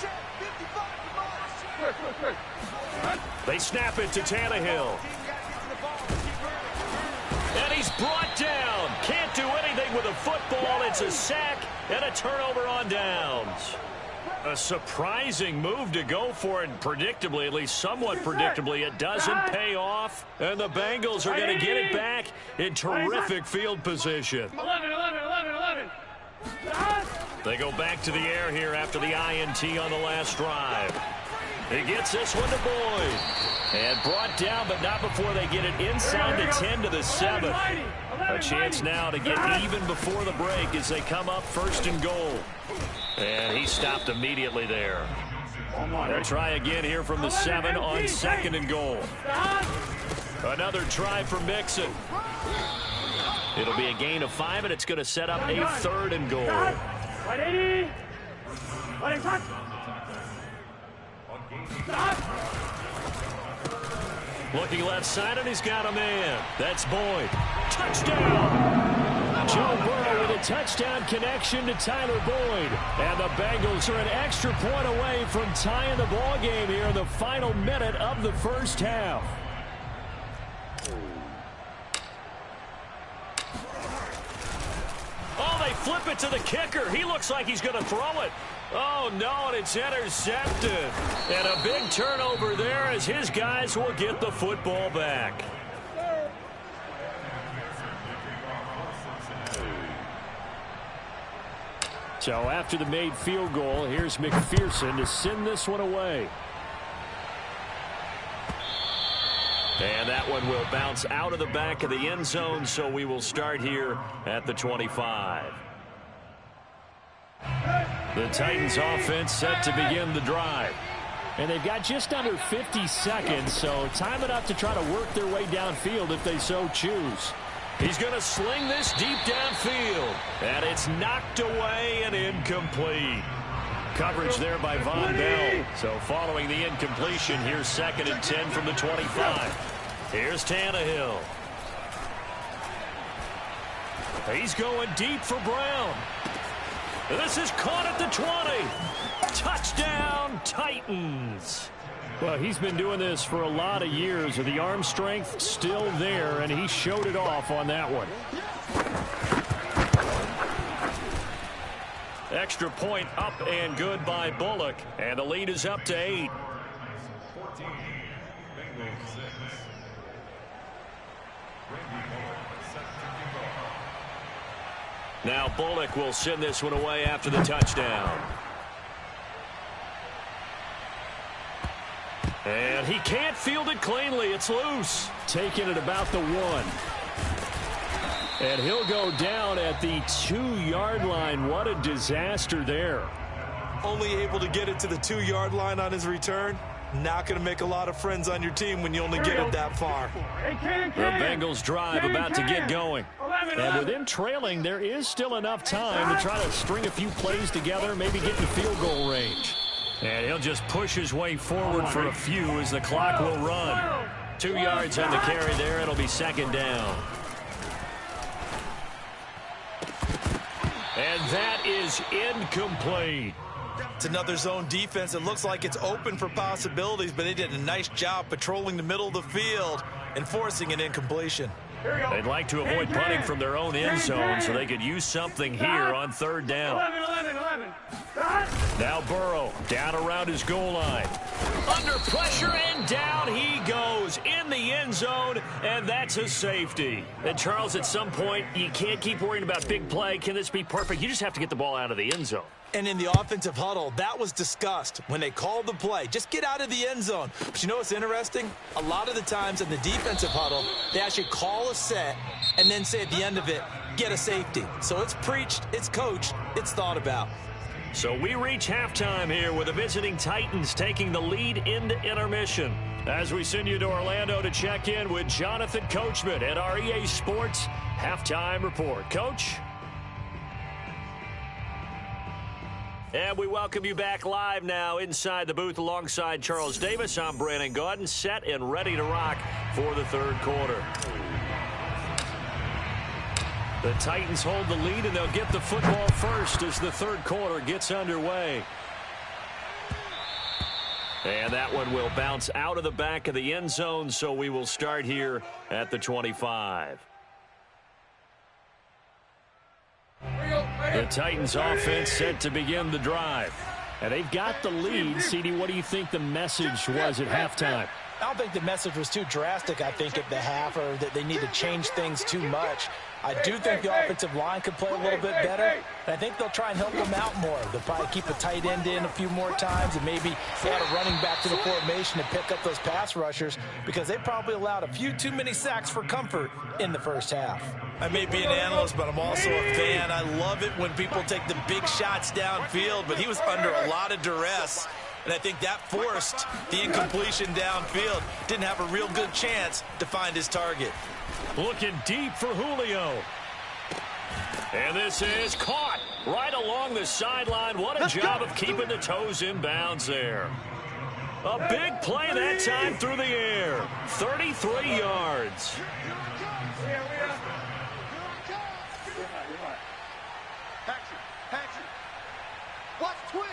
Check 55. They snap it to Tannehill. And he's brought down. Can't do anything with a football. It's a sack and a turnover on downs. A surprising move to go for it, predictably, at least somewhat predictably. It doesn't pay off, and the Bengals are going to get it back in terrific field position. 11. They go back to the air here after the INT on the last drive. He gets this one to Boyd. And brought down, but not before they get it inside the 10 to the 7. A chance now to get even before the break as they come up 1st and goal. And he stopped immediately there. They'll try again here from the 7 on 2nd and goal. Another try for Mixon. It'll be a gain of 5, and it's going to set up a 3rd and goal. Looking left side, and he's got a man. That's Boyd. Touchdown! Joe Burrow with a touchdown connection to Tyler Boyd. And the Bengals are an extra point away from tying the ball game here in the final minute of the first half. Oh, they flip it to the kicker. He looks like he's going to throw it. Oh, no, and it's intercepted. And a big turnover there as his guys will get the football back. So after the made field goal, here's McPherson to send this one away. And that one will bounce out of the back of the end zone, so we will start here at the 25. The Titans offense set to begin the drive. And they've got just under 50 seconds, so time enough to try to work their way downfield if they so choose. He's going to sling this deep downfield. And it's knocked away and incomplete. Coverage there by Von Bell. So following the incompletion, here's 2nd and 10 from the 25. Here's Tannehill. He's going deep for Brown. This is caught at the 20. Touchdown, Titans. Well, he's been doing this for a lot of years. The arm strength still there, and he showed it off on that one. Extra point up and good by Bullock, and the lead is up to 8. Now Bullock will send this one away after the touchdown. And he can't field it cleanly. It's loose. Taking it about the 1. And he'll go down at the 2-yard line. What a disaster there. Only able to get it to the 2-yard line on his return. Not going to make a lot of friends on your team when you only get it that far. The Bengals drive about to get going. And with them trailing, there is still enough time to try to string a few plays together, maybe get in field goal range. And he'll just push his way forward for a few as the clock will run. 2 yards on the carry there. It'll be 2nd down. And that is incomplete. It's another zone defense. It looks like it's open for possibilities, but they did a nice job patrolling the middle of the field and forcing an incompletion. They'd like to avoid punting from their own end zone so they could use something here on 3rd down. 11. Now Burrow down around his goal line. Under pressure and down he goes in the end zone, and that's a safety. And Charles, at some point, you can't keep worrying about big play. Can this be perfect? You just have to get the ball out of the end zone. And in the offensive huddle, that was discussed when they called the play. Just get out of the end zone. But you know what's interesting? A lot of the times in the defensive huddle, they actually call a set and then say at the end of it, get a safety. So it's preached, it's coached, it's thought about. So we reach halftime here with the visiting Titans taking the lead into intermission. As we send you to Orlando to check in with Jonathan Coachman at our EA Sports Halftime Report. Coach? And we welcome you back live now inside the booth alongside Charles Davis. I'm Brandon Gaudin, set and ready to rock for the 3rd quarter. The Titans hold the lead, and they'll get the football first as the 3rd quarter gets underway. And that one will bounce out of the back of the end zone, so we will start here at the 25. The Titans offense set to begin the drive. And they've got the lead. CD, what do you think the message was at halftime? I don't think the message was too drastic, I think, at the half, or that they need to change things too much. I do think the offensive line could play a little bit better, and I think they'll try and help them out more. They'll probably keep a tight end in a few more times and maybe add a running back to the formation to pick up those pass rushers, because they probably allowed a few too many sacks for comfort in the first half. I may be an analyst, but I'm also a fan. I love it when people take the big shots downfield, but he was under a lot of duress. and I think that forced the incompletion downfield. Didn't have a real good chance to find his target. Looking deep for Julio. And this is caught right along the sideline. What a job of keeping the toes in bounds there. A big play that time through the air. 33 yards. Watch twist.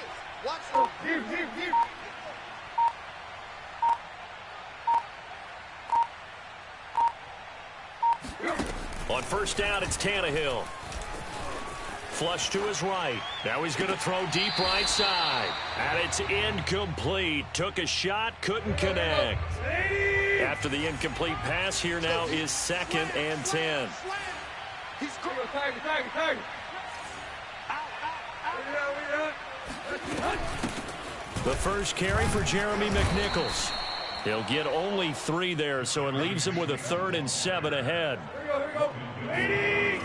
Watch. On first down, it's Tannehill. Flush to his right. Now he's going to throw deep right side. And it's incomplete. Took a shot, couldn't connect. After the incomplete pass, here now is 2nd and 10. He's going. The first carry for Jeremy McNichols. He'll get only 3 there, so it leaves him with a 3rd and 7 ahead. Here we go. Hey,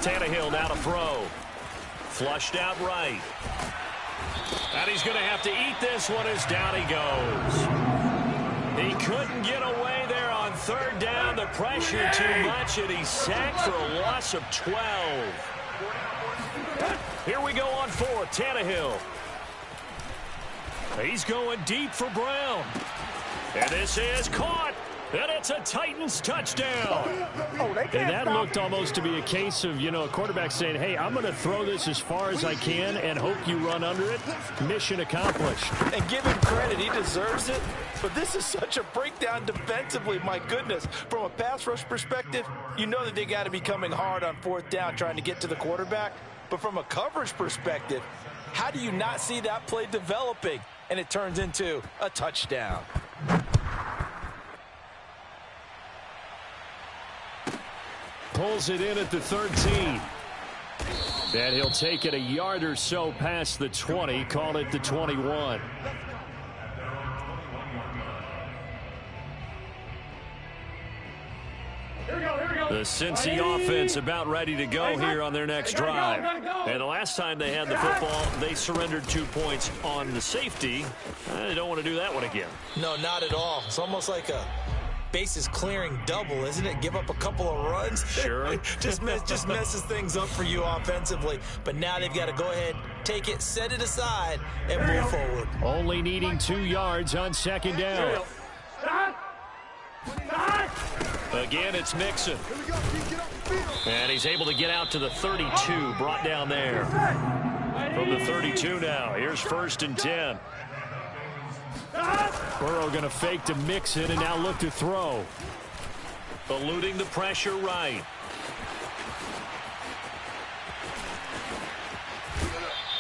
Tannehill now to throw. Flushed out right. And he's going to have to eat this one as down he goes. He couldn't get away there on 3rd down. The pressure too much, and he's sacked for a loss of 12. Here we go on 4th. Tannehill. He's going deep for Brown. And this is caught. And it's a Titans touchdown. And that looked almost to be a case of, a quarterback saying, hey, I'm going to throw this as far as I can and hope you run under it. Mission accomplished. And give him credit. He deserves it. But this is such a breakdown defensively. My goodness. From a pass rush perspective, you know that they got to be coming hard on 4th down trying to get to the quarterback. But from a coverage perspective, how do you not see that play developing? And it turns into a touchdown. Pulls it in at the 13. And he'll take it a yard or so past the 20. Call it the 21. The Cincy offense about ready to go here on their next drive. And the last time they had the football, they surrendered 2 points on the safety. They don't want to do that one again. No, not at all. It's almost like a bases clearing double, isn't it? Give up a couple of runs. Sure. just messes things up for you offensively. But now they've got to go ahead, take it, set it aside, and move forward. Only needing 2 yards on 2nd down. Again, it's Mixon. And he's able to get out to the 32, brought down there. From the 32 now, here's 1st and 10. Burrow going to fake to Mixon and now look to throw. Eluding the pressure right.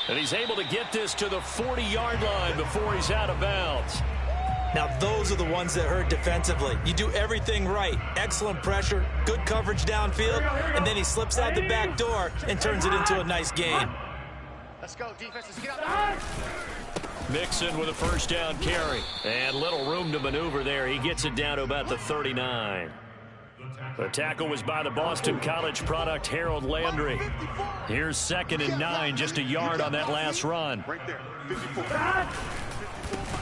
And he's able to get this to the 40-yard line before he's out of bounds. Now, those are the ones that hurt defensively. You do everything right. Excellent pressure, good coverage downfield, and then he slips out the back door and turns it into a nice gain. Let's go, defense. Let's get out. Mixon with a 1st down carry. And little room to maneuver there. He gets it down to about the 39. The tackle was by the Boston College product, Harold Landry. Here's 2nd and 9, just a yard on that last run. Right there.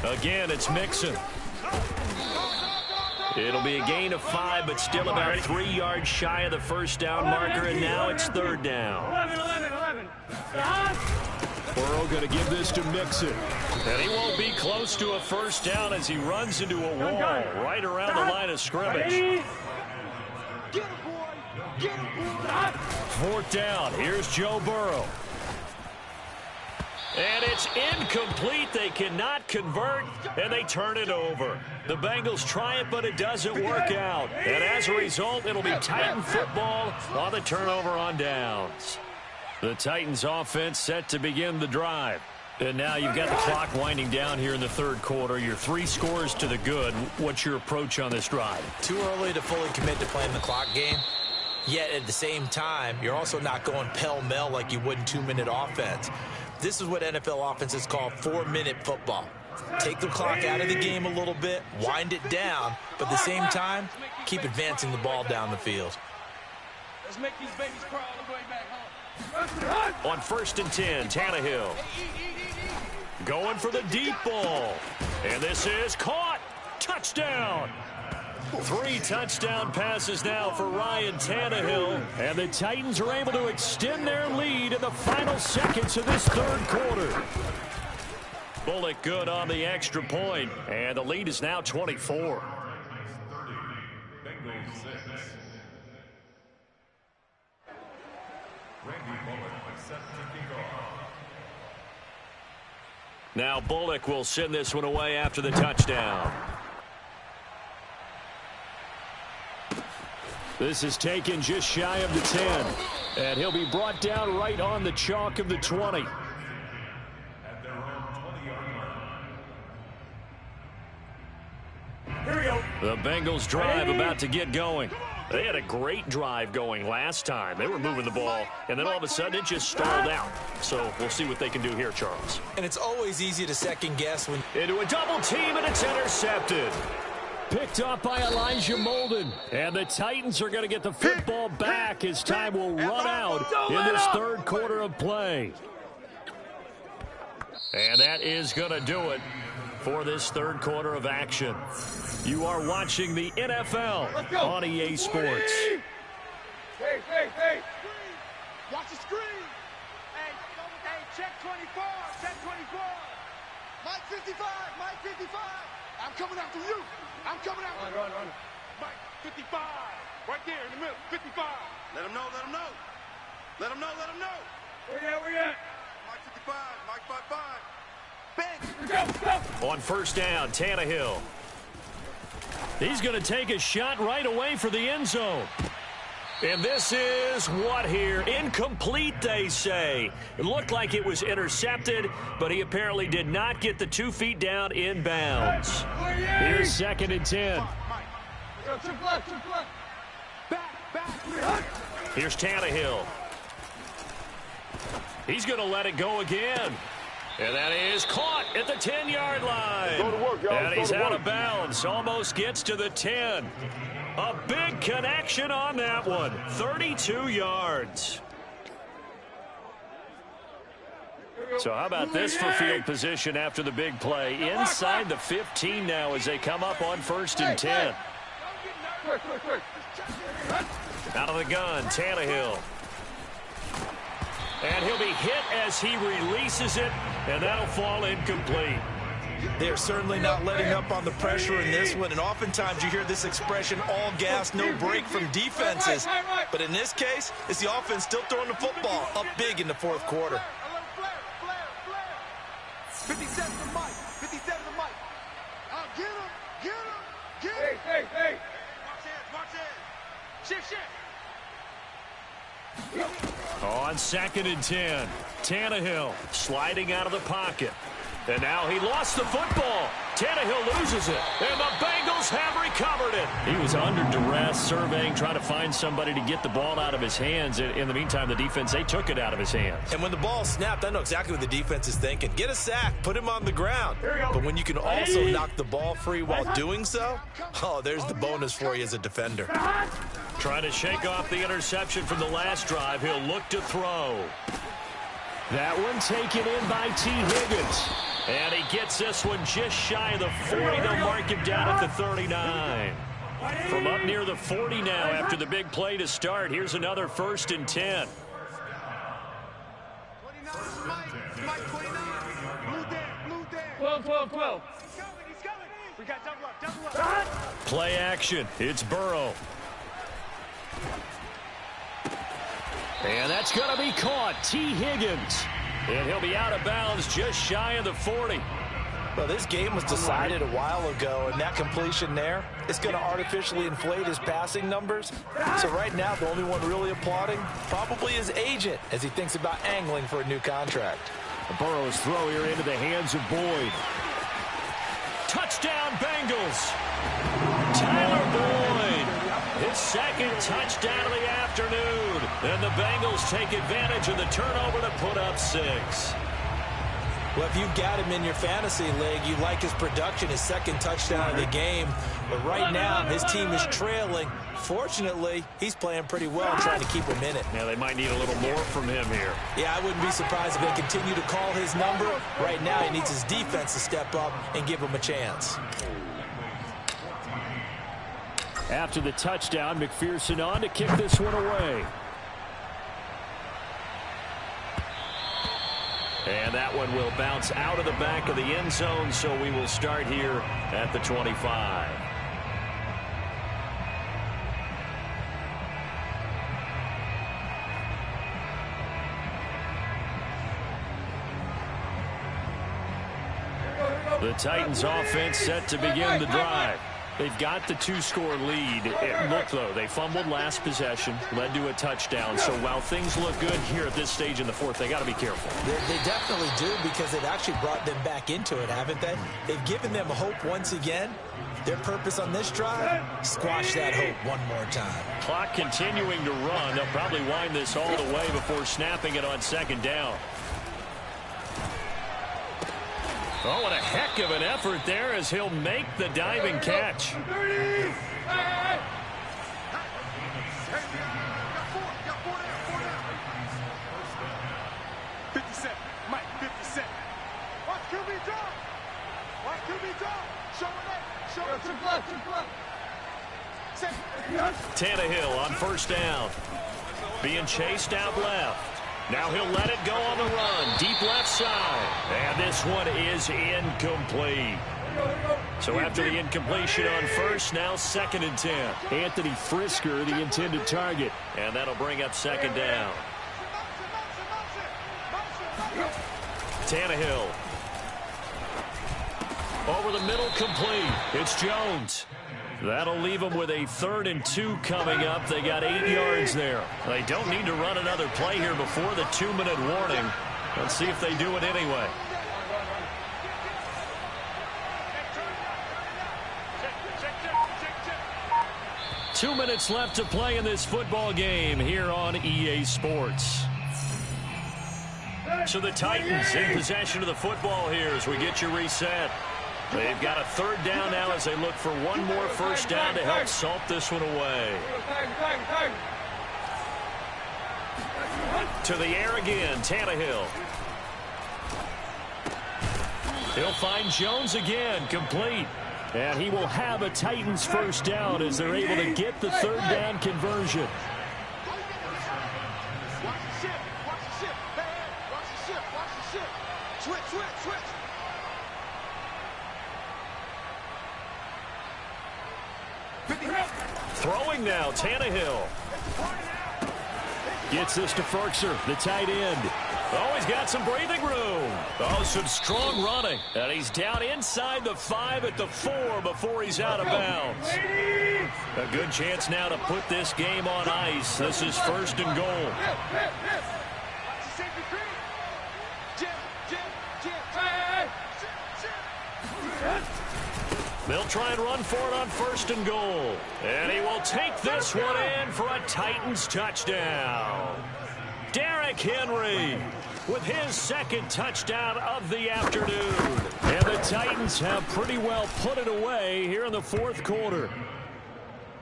Again, it's Mixon. It'll be a gain of 5, but still about 3 yards shy of the 1st down marker, and now it's 3rd down. 11. Burrow going to give this to Mixon. And he won't be close to a 1st down as he runs into a wall right around the line of scrimmage. Get him, boy. Get him, boy. 4th down. Here's Joe Burrow. And it's incomplete. They cannot convert, and they turn it over. The Bengals try it, but it doesn't work out. And as a result, it'll be Titan football on the turnover on downs. The Titans offense set to begin the drive. And now you've got the clock winding down here in the 3rd quarter. You're 3 scores to the good. What's your approach on this drive? Too early to fully commit to playing the clock game. Yet at the same time, you're also not going pell-mell like you would in 2-minute offense. This is what NFL offenses call 4-minute football. take the clock out of the game a little bit, wind it down, but at the same time, keep advancing the ball down the field. Let's make these babies crawl all the way back home. On 1st and 10, Tannehill. Going for the deep ball. And this is caught. Touchdown. 3 touchdown passes now for Ryan Tannehill. And the Titans are able to extend their lead in the final seconds of this 3rd quarter. Bullock good on the extra point. And the lead is now 24. Now Bullock will send this one away after the touchdown. This is taken just shy of the 10. And he'll be brought down right on the chalk of the 20. Here we go. The Bengals drive about to get going. They had a great drive going last time. They were moving the ball, and then all of a sudden it just stalled out. So we'll see what they can do here, Charles. And it's always easy to second guess when... Into a double team, and it's intercepted. Picked up by Elijah Molden. And the Titans are going to get the football back as time will run out in this 3rd quarter of play. And that is going to do it for this 3rd quarter of action. You are watching the NFL on EA Sports. Hey. Watch the screen. Hey, check 24. Check 24. Mike 55. Mike 55. I'm coming after you. I'm coming after you. Run. Mike 55. Right there in the middle. 55. Let him know. Let him know. Let him know. Let him know. Where we at? Mike 55. Mike 55. Bang. Go. On 1st down, Tannehill. He's going to take a shot right away for the end zone. And this is what here? Incomplete, they say. It looked like it was intercepted, but he apparently did not get the 2 feet down in bounds. Here's 2nd and 10. Here's Tannehill. He's going to let it go again. And that is caught at the 10-yard line. Go to work, y'all. And he's out of bounds. Almost gets to the 10. A big connection on that one. 32 yards. So how about this for field position after the big play? Inside the 15 now as they come up on 1st and 10. Out of the gun, Tannehill. And he'll be hit as he releases it, and that'll fall incomplete. They're certainly not letting up on the pressure in this one, and oftentimes you hear this expression, all gas, no break from defenses. But in this case, it's the offense still throwing the football up big in the 4th quarter. 57 to Mike. 57 to Mike. Get him. Hey. Watch it. Shift. On 2nd and 10, Tannehill sliding out of the pocket. And now he lost the football. Tannehill loses it, and the Bengals have recovered it. He was under duress, surveying, trying to find somebody to get the ball out of his hands. In the meantime, the defense, they took it out of his hands. And when the ball snapped, I know exactly what the defense is thinking. Get a sack, put him on the ground. But when you can also knock the ball free while doing so, oh, there's the bonus for you as a defender. Trying to shake off the interception from the last drive. He'll look to throw. That one taken in by T. Higgins. And he gets this one just shy of the 40. They'll mark him down at the 39. From up near the 40 now after the big play to start. Here's another 1st and 10. 29, Mike 29. Blue there. 12. He's coming. We got double up. Play action. It's Burrow. And that's going to be caught. T. Higgins. And he'll be out of bounds just shy of the 40. Well, this game was decided a while ago, and that completion there is going to artificially inflate his passing numbers. So right now, the only one really applauding probably his agent as he thinks about angling for a new contract. Burrow's throw here into the hands of Boyd. Touchdown, Bengals. Tyler Boyd, his 2nd touchdown of the afternoon. And the Bengals take advantage of the turnover to put up 6. Well, if you've got him in your fantasy league, you like his production, his second touchdown of the game. But right now, his team is trailing. Fortunately, he's playing pretty well and trying to keep him in it. Yeah, they might need a little more from him here. Yeah, I wouldn't be surprised if they continue to call his number. Right now, he needs his defense to step up and give him a chance. After the touchdown, McPherson on to kick this one away. And that one will bounce out of the back of the end zone, so we will start here at the 25. The Titans offense set to begin the drive. They've got the two-score lead. Look, though, they fumbled last possession, led to a touchdown. So while things look good here at this stage in the fourth, they got to be careful. They definitely do, because they've actually brought them back into it, haven't they? They've given them hope once again. Their purpose on this drive, squash that hope one more time. Clock continuing to run. They'll probably wind this all the way before snapping it on second down. Oh, what a heck of an effort there as he'll make the diving catch. 57. Mike, 57. Watch QB drop. Watch QB drop. Show it. Tannehill on first down. Being chased out left. Now he'll let it go on the run. Deep left side. And this one is incomplete. So after the incompletion on first, now 2nd and 10. Anthony Frisker, the intended target. And that'll bring up second down. Tannehill. Over the middle, complete. It's Jones. That'll leave them with a 3rd and 2 coming up. They got 8 yards there. They don't need to run another play here before the 2-minute warning. Let's see if they do it anyway. Two minutes left to play in this football game here on EA Sports. So the Titans in possession of the football here as we get you reset. They've got a 3rd down now as they look for one more first down to help salt this one away. To the air again, Tannehill. He'll find Jones again, complete. And he will have a Titans first down as they're able to get the 3rd down conversion. Watch the ship. Watch the ship. Hey, watch the ship. Watch the ship. Switch. Throwing now, Tannehill. Gets this to Ferkser, the tight end. Oh, he's got some breathing room. Oh, some strong running. And he's down inside the 5 at the 4 before he's out of bounds. A good chance now to put this game on ice. This is 1st and goal. They'll try and run for it on 1st and goal. And he will take this one in for a Titans touchdown. Derrick Henry with his 2nd touchdown of the afternoon. And the Titans have pretty well put it away here in the 4th quarter.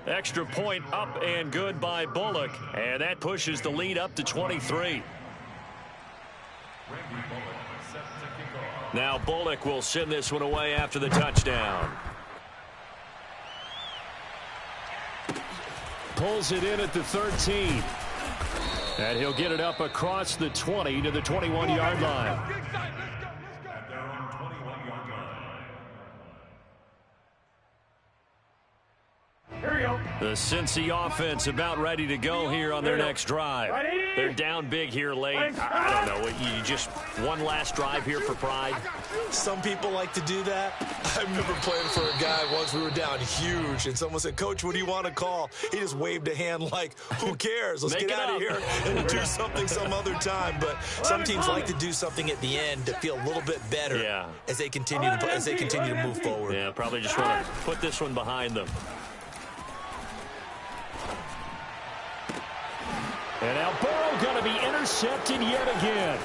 Extra point up and good by Bullock. And that pushes the lead up to 23. Now Bullock will send this one away after the touchdown. Pulls it in at the 13. And he'll get it up across the 20 to the 21-yard line. The Cincy offense about ready to go here on their next drive. They're down big here late. I don't know. You just one last drive here for pride. Some people like to do that. I remember playing for a guy once. We were down huge, and someone said, "Coach, what do you want to call?" He just waved a hand like, who cares? Let's get out of here and do something some other time. But some teams like to do something at the end to feel a little bit better as they continue to move forward. Yeah, probably just want to put this one behind them. And now Burrow going to be intercepted yet again.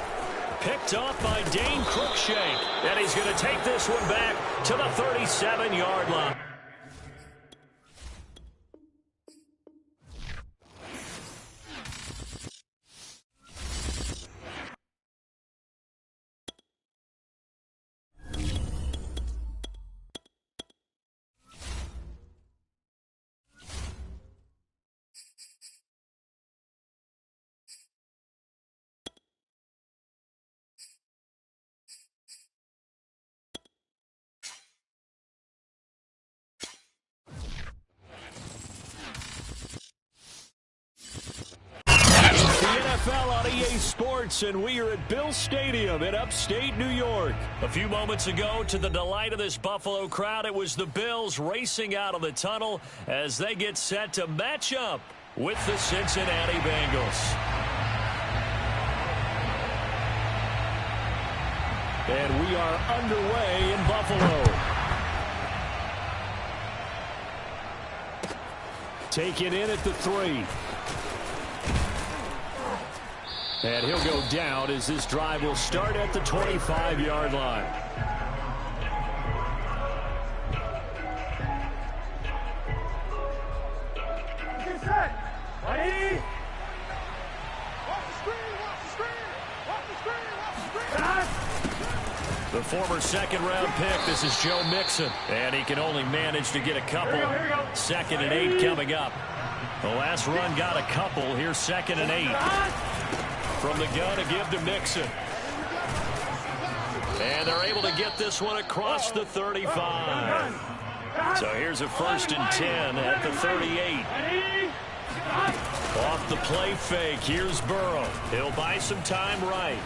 picked off by Dane Cruikshank. And he's going to take this one back to the 37-yard line. NFL on EA Sports, and we are at Bill Stadium in upstate New York. A few moments ago, to the delight of this Buffalo crowd, it was the Bills racing out of the tunnel as they get set to match up with the Cincinnati Bengals. And we are underway in Buffalo. Take it in at the 3. And he'll go down as this drive will start at the 25-yard line. Get set. Ready? Watch the screen, watch the screen. Watch the screen, watch the screen. The former second-round pick, this is Joe Mixon. And he can only manage to get a couple. Here we go. 2nd and 8 coming up. The last run got a couple. Here's 2nd and 8. From the gun to give to Mixon. And they're able to get this one across the 35. So here's a 1st and 10 at the 38. Off the play fake, here's Burrow. He'll buy some time right.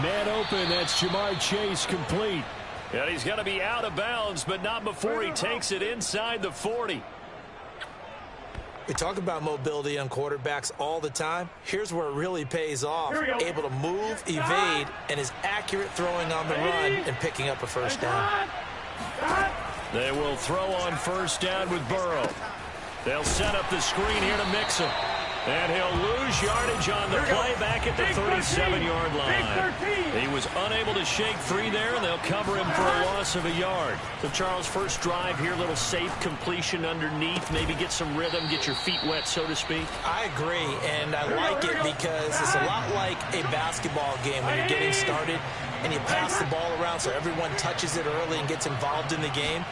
Man open, that's Jamar Chase complete. And he's going to be out of bounds, but not before he takes it inside the 40. We talk about mobility on quarterbacks all the time. Here's where it really pays off. Able to move, evade, and is accurate throwing on the run and picking up a first down. They will throw on 1st down with Burrow. They'll set up the screen here to Mixon. And he'll lose yardage on the play back at the 37-yard line. He was unable to shake free there, and they'll cover him for a loss of a yard. So, Charles, first drive here, little safe completion underneath, maybe get some rhythm, get your feet wet, so to speak. I agree, and I like it because it's a lot like a basketball game when you're getting started and you pass the ball around so everyone touches it early and gets involved in the game.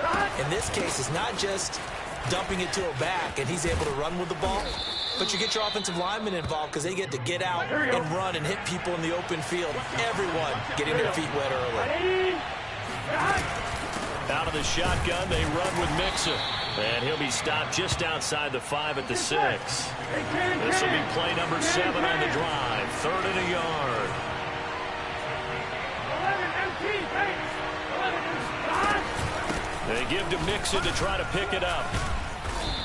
In this case, it's not just dumping it to a back and he's able to run with the ball, but you get your offensive linemen involved because they get to get out and run and hit people in the open field. Everyone getting their feet wet early. Out of the shotgun, they run with Mixon. And he'll be stopped just outside the 5 at the 6. This will be play number 7 on the drive. 3rd and a yard. They give to Mixon to try to pick it up.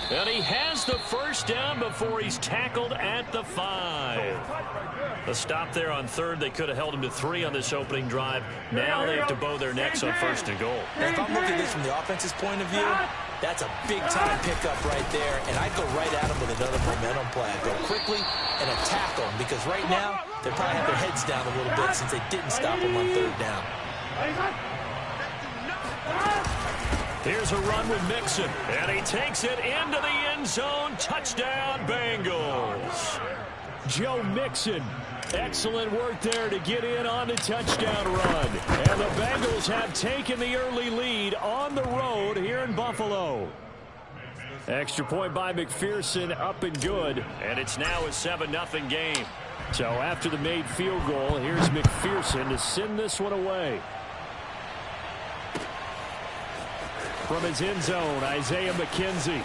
And he has the first down before he's tackled at the 5. A stop there on 3rd. They could have held him to 3 on this opening drive. Now they have to bow their necks on 1st and goal. And if I'm looking at this from the offense's point of view, that's a big-time pickup right there. And I'd go right at him with another momentum play. I'd go quickly and attack them because right now they probably have their heads down a little bit since they didn't stop him on 3rd down. Here's a run with Mixon, and he takes it into the end zone. Touchdown, Bengals. Joe Mixon, excellent work there to get in on the touchdown run. And the Bengals have taken the early lead on the road here in Buffalo. Extra point by McPherson, up and good. And it's now a 7-0 game. So after the made field goal, here's McPherson to send this one away. From his end zone, Isaiah McKenzie.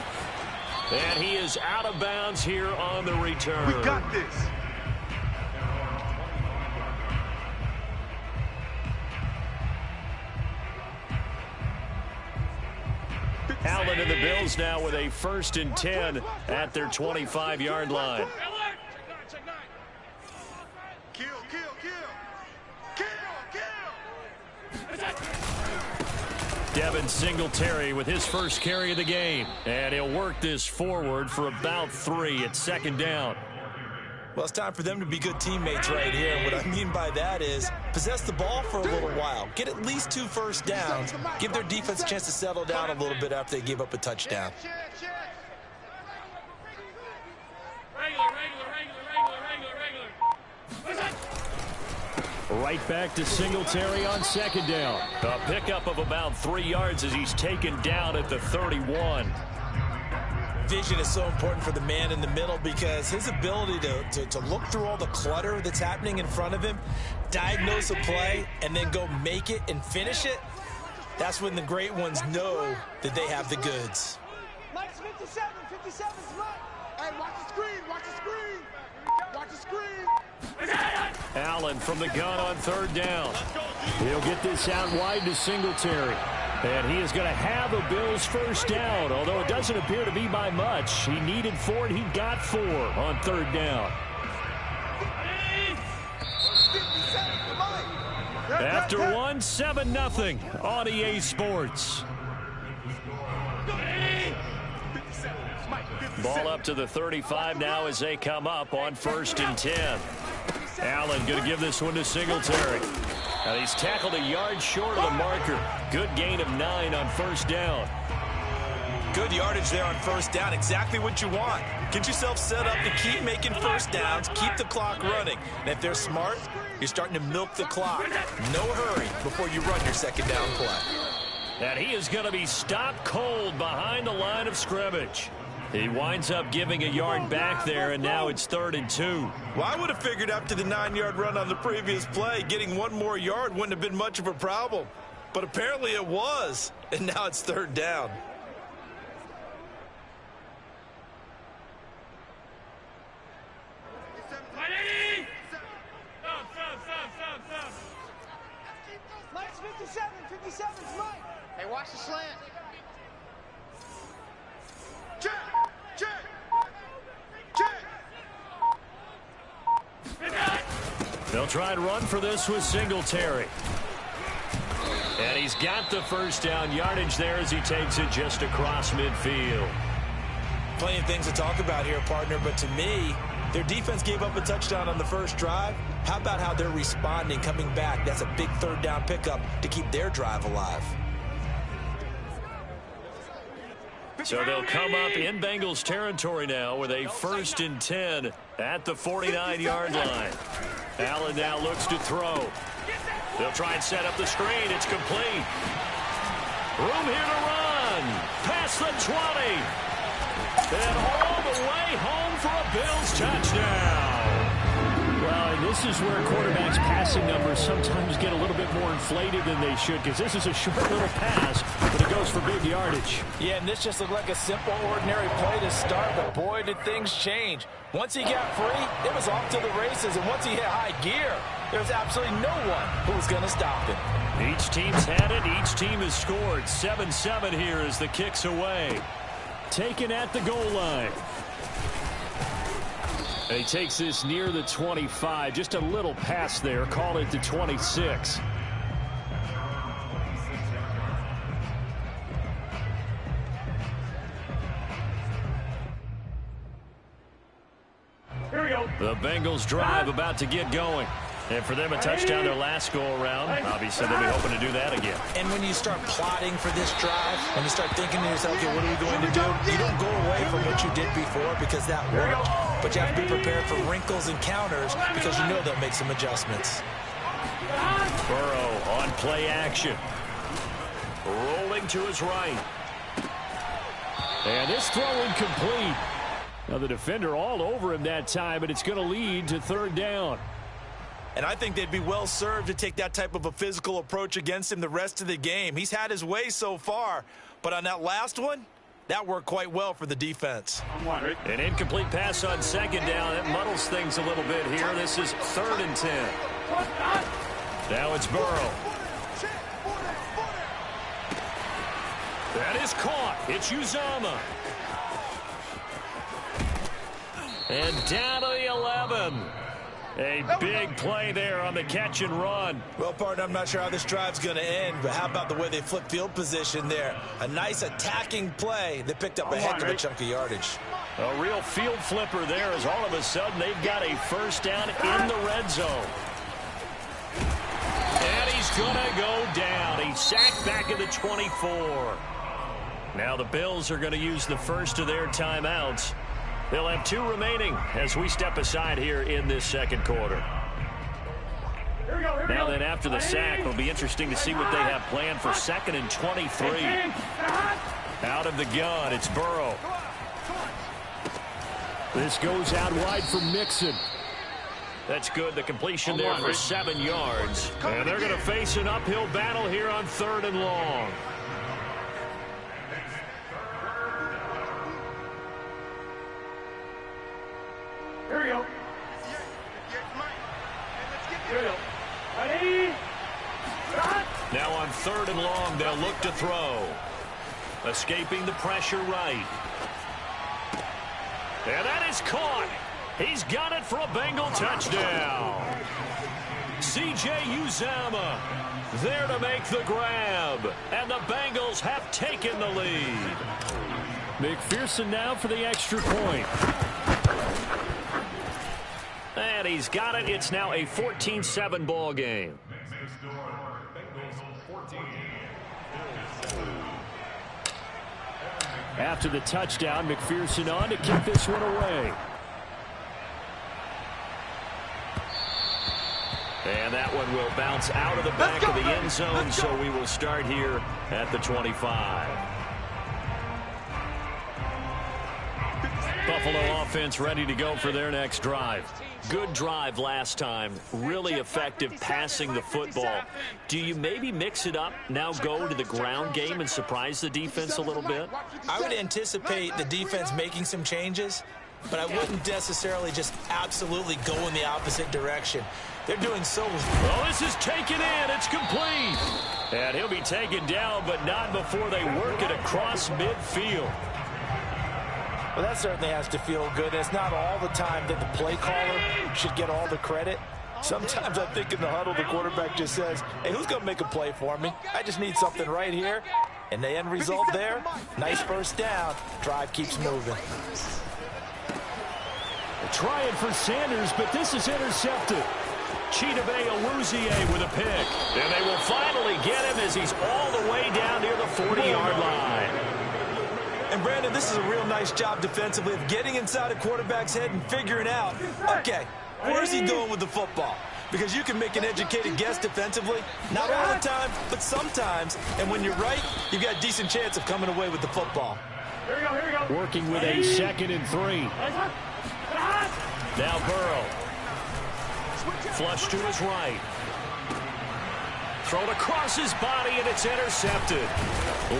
And he is out of bounds here on the return. We got this. Allen and the Bills now with a 1st and 10 at their 25-yard line. Kill, kill, kill. Kill, kill. Devin Singletary with his first carry of the game. And he'll work this forward for about 3 at 2nd down. Well, it's time for them to be good teammates right here. And what I mean by that is possess the ball for a little while. Get at least 2 first downs. Give their defense a chance to settle down a little bit after they give up a touchdown. Right back to Singletary on second down. A pickup of about 3 yards as he's taken down at the 31. Vision is so important for the man in the middle because his ability to look through all the clutter that's happening in front of him, diagnose a play, and then go make it and finish it, that's when the great ones know that they have the goods. Mike's 57, 57's Mike. Hey, watch the screen, watch the screen. Watch the screen. Allen from the gun on third down. He'll get this out wide to Singletary. And he is going to have a Bills first down, although it doesn't appear to be by much. He needed 4, and he got 4 on third down. After 1, 7-0 on EA Sports. Ball up to the 35 now as they come up on 1st and 10. Allen going to give this one to Singletary. Now he's tackled a yard short of the marker. Good gain of 9 on first down. Good yardage there on first down. Exactly what you want. Get yourself set up to keep making first downs, keep the clock running. And if they're smart, you're starting to milk the clock. No hurry before you run your second down play. And he is going to be stopped cold behind the line of scrimmage. He winds up giving a yard back there, and now it's 3rd and 2. Well, I would have figured after the 9-yard run on the previous play, getting 1 more yard wouldn't have been much of a problem. But apparently it was, and now it's 3rd down. Mike's 57, 57's Mike. Hey, watch the slant. Check, check, check. They'll try and run for this with Singletary. And he's got the first down yardage there as he takes it just across midfield. Plenty of things to talk about here, partner, but to me, their defense gave up a touchdown on the first drive. How about how they're responding, coming back? That's a big 3rd down pickup to keep their drive alive. So they'll come up in Bengals territory now with a 1st and 10 at the 49-yard line. Allen now looks to throw. They'll try and set up the screen. It's complete. Room here to run. Past the 20. And all the way home for a Bills touchdown. Well, and this is where quarterbacks' passing numbers sometimes get a little bit more inflated than they should, because this is a short little pass, but it goes for big yardage. Yeah, and this just looked like a simple, ordinary play to start, but boy, did things change. Once he got free, it was off to the races, and once he hit high gear, there's absolutely no one who was going to stop him. Each team's had it. Each team has scored. 7-7 here as the kick's away. Taken at the goal line. And he takes this near the 25. Just a little pass there. Call it the 26. Here we go. The Bengals drive about to get going. And for them, a touchdown their last go-around. Obviously, they'll be hoping to do that again. And when you start plotting for this drive, when you start thinking to yourself, okay, what are we going to do? You don't go away from what you did before because that worked. But you have to be prepared for wrinkles and counters because you know they'll make some adjustments. Burrow on play action. Rolling to his right. And this throw incomplete. Now the defender all over him that time, and it's going to lead to 3rd down. And I think they'd be well served to take that type of a physical approach against him the rest of the game. He's had his way so far, but on that last one, that worked quite well for the defense. An incomplete pass on 2nd down. That muddles things a little bit here. This is 3rd and 10. Now it's Burrow. That is caught. It's Uzama. And down to the 11. A big play there on the catch and run. Well, partner, I'm not sure how this drive's going to end, but how about the way they flip field position there? A nice attacking play that picked up a heck of a chunk of yardage. A real field flipper there as all of a sudden they've got a first down in the red zone. And he's going to go down. He's sacked back at the 24. Now the Bills are going to use the first of their timeouts. They'll have 2 remaining as we step aside here in this second quarter. Now then, after the sack, it'll be interesting to see what they have planned for 2nd and 23. Out of the gun, it's Burrow. This goes out wide for Mixon. That's good. The completion there for 7 yards. And they're going to face an uphill battle here on 3rd and long. Here we go. Here we go. Ready? Now on 3rd and long, they'll look to throw. Escaping the pressure right. And that is caught. He's got it for a Bengal touchdown. C.J. Uzomah there to make the grab. And the Bengals have taken the lead. McPherson now for the extra point. And he's got it. It's now a 14-7 ball game. After the touchdown, McPherson on to kick this one away. And that one will bounce out of the back of the end zone, so we will start here at the 25. Buffalo offense ready to go for their next drive. Good drive last time. Really effective passing the football. Do you maybe mix it up, now go to the ground game and surprise the defense a little bit? I would anticipate the defense making some changes, but I wouldn't necessarily just absolutely go in the opposite direction. They're doing so well. Well, this is taken in. It's complete. And he'll be taken down, but not before they work it across midfield. Well, that certainly has to feel good. It's not all the time that the play caller should get all the credit. Sometimes I think in the huddle, the quarterback just says, hey, who's going to make a play for me? I just need something right here. And the end result there, nice first down. Drive keeps moving. Trying for Sanders, but this is intercepted. Chidobe Awuzie with a pick. And they will finally get him as he's all the way down near the 40-yard line. And, Brandon, this is a real nice job defensively of getting inside a quarterback's head and figuring out, okay, where's he going with the football? Because you can make an educated guess defensively, not all the time, but sometimes. And when you're right, you've got a decent chance of coming away with the football. Here we go. Working with a 2nd and 3. Now Burrow. Flush to his right. Thrown across his body, and it's intercepted.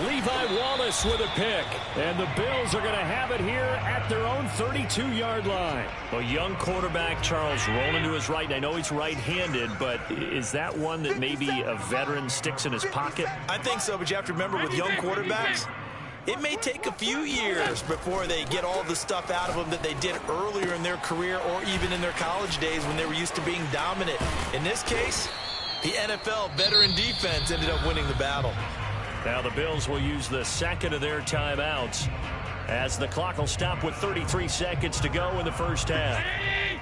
Levi Wallace with a pick. And the Bills are going to have it here at their own 32-yard line. A young quarterback, Charles, rolling to his right. I know he's right-handed, but is that one that maybe a veteran sticks in his pocket? I think so, but you have to remember with young quarterbacks, it may take a few years before they get all the stuff out of them that they did earlier in their career or even in their college days when they were used to being dominant. In this case, the NFL veteran defense ended up winning the battle. Now the Bills will use the 2nd of their timeouts as the clock will stop with 33 seconds to go in the first half.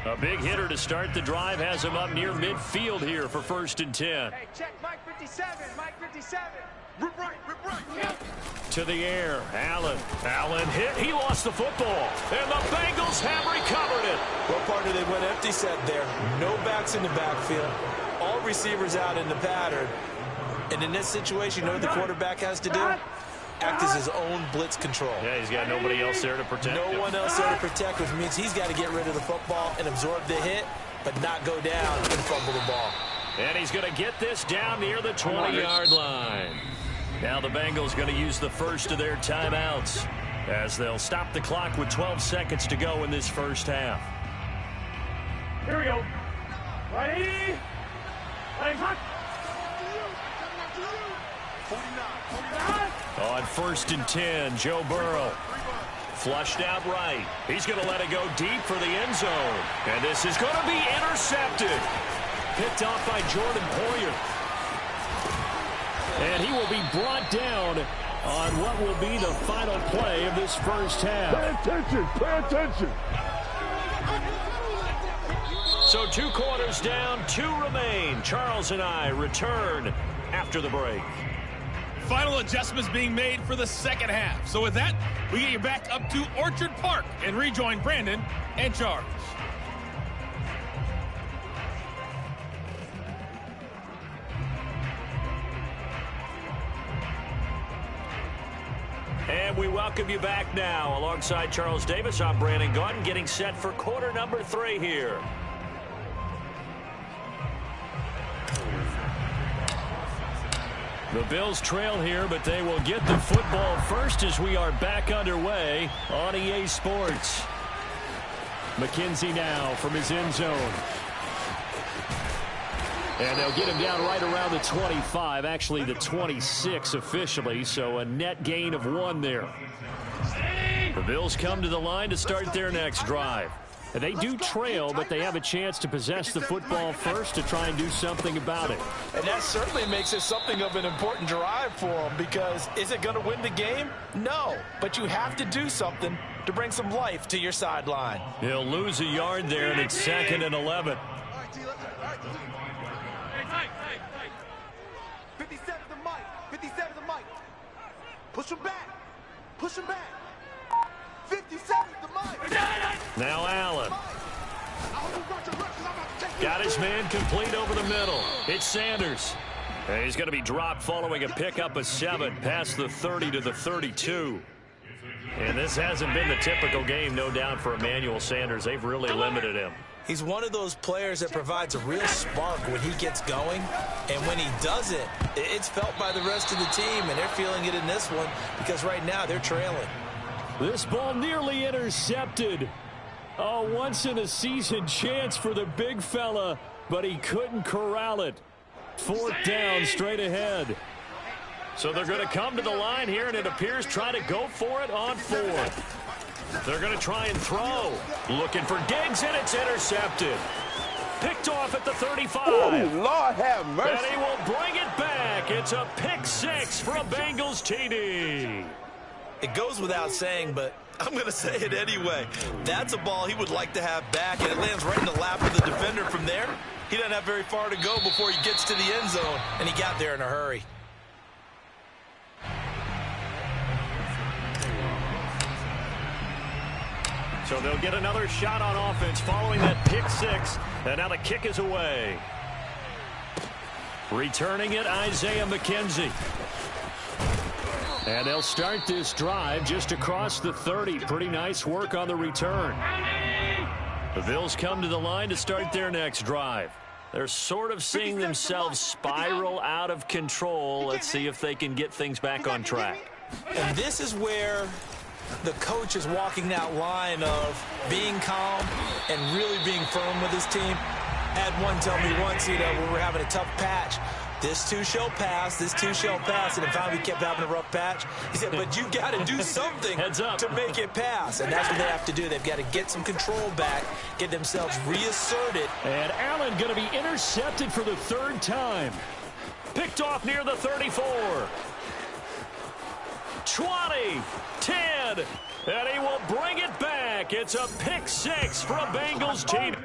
A big hitter to start the drive has him up near midfield here for 1st and 10. Hey, check Mike 57. Mike 57. Rip right. To the air, Allen hit, he lost the football, and the Bengals have recovered it. Well, partner, they went empty set there. No backs in the backfield. All receivers out in the pattern. And in this situation, you know what the quarterback has to do? Act as his own blitz control. Yeah, he's got nobody else there to protect him. No one else there to protect, which means he's got to get rid of the football and absorb the hit, but not go down and fumble the ball. And he's going to get this down near the 20-yard line. Now the Bengals going to use the first of their timeouts as they'll stop the clock with 12 seconds to go in this first half. Here we go. Ready? Hot. 49. On 1st and 10, Joe Burrow Flushed out right. He's going to let it go deep for the end zone. And this is going to be intercepted. Picked off by Jordan Poyer. And he will be brought down on what will be the final play of this first half. Pay attention. Pay attention. So 2 quarters down, 2 remain. Charles and I return after the break. Final adjustments being made for the second half. So with that, we get you back up to Orchard Park and rejoin Brandon and Charles. And we welcome you back now. Alongside Charles Davis, I'm Brandon Gaudin, getting set for quarter number 3 here. The Bills trail here, but they will get the football first as we are back underway on EA Sports. McKenzie now from his end zone. And they'll get him down right around the 25, actually the 26 officially, so a net gain of 1 there. The Bills come to the line to start their next drive. And they do trail, but they have a chance to possess the football first to try and do something about it. And that certainly makes it something of an important drive for them, because is it going to win the game? No, but you have to do something to bring some life to your sideline. He'll lose a yard there, and it's 2nd and 11. 57 to Mike. 57 to Mike. Push him back. Push him back. 57 to Mike. Now Allen. Got his man complete over the middle. It's Sanders. And he's going to be dropped following a pickup of 7 past the 30 to the 32. And this hasn't been the typical game, no doubt, for Emmanuel Sanders. They've really limited him. He's one of those players that provides a real spark when he gets going. And when he does it, it's felt by the rest of the team. And they're feeling it in this one because right now they're trailing. This ball nearly intercepted. A once-in-a-season chance for the big fella, but he couldn't corral it. 4th down straight ahead. So they're going to come to the line here, and it appears try to go for it on 4th. They're going to try and throw. Looking for Diggs, and it's intercepted. Picked off at the 35. Oh, Lord have mercy. And he will bring it back. It's a pick 6 for a Bengals TD. It goes without saying, but I'm going to say it anyway. That's a ball he would like to have back, and it lands right in the lap of the defender from there. He doesn't have very far to go before he gets to the end zone, and he got there in a hurry. So they'll get another shot on offense following that pick 6, and now the kick is away. Returning it, Isaiah McKenzie. And they'll start this drive just across the 30. Pretty nice work on the return. The Bills come to the line to start their next drive. They're sort of seeing themselves spiral out of control. Let's see if they can get things back on track. And this is where the coach is walking that line of being calm and really being firm with his team. Had one tell me once, we were having a tough patch. This too shall pass, this too shall pass, and finally we kept having a rough patch. He said, but you got to do something to make it pass, and that's what they have to do. They've got to get some control back, get themselves reasserted. And Allen going to be intercepted for the 3rd time. Picked off near the 34. 20, 10, and he will bring it back. It's a pick 6 for a Bengals team.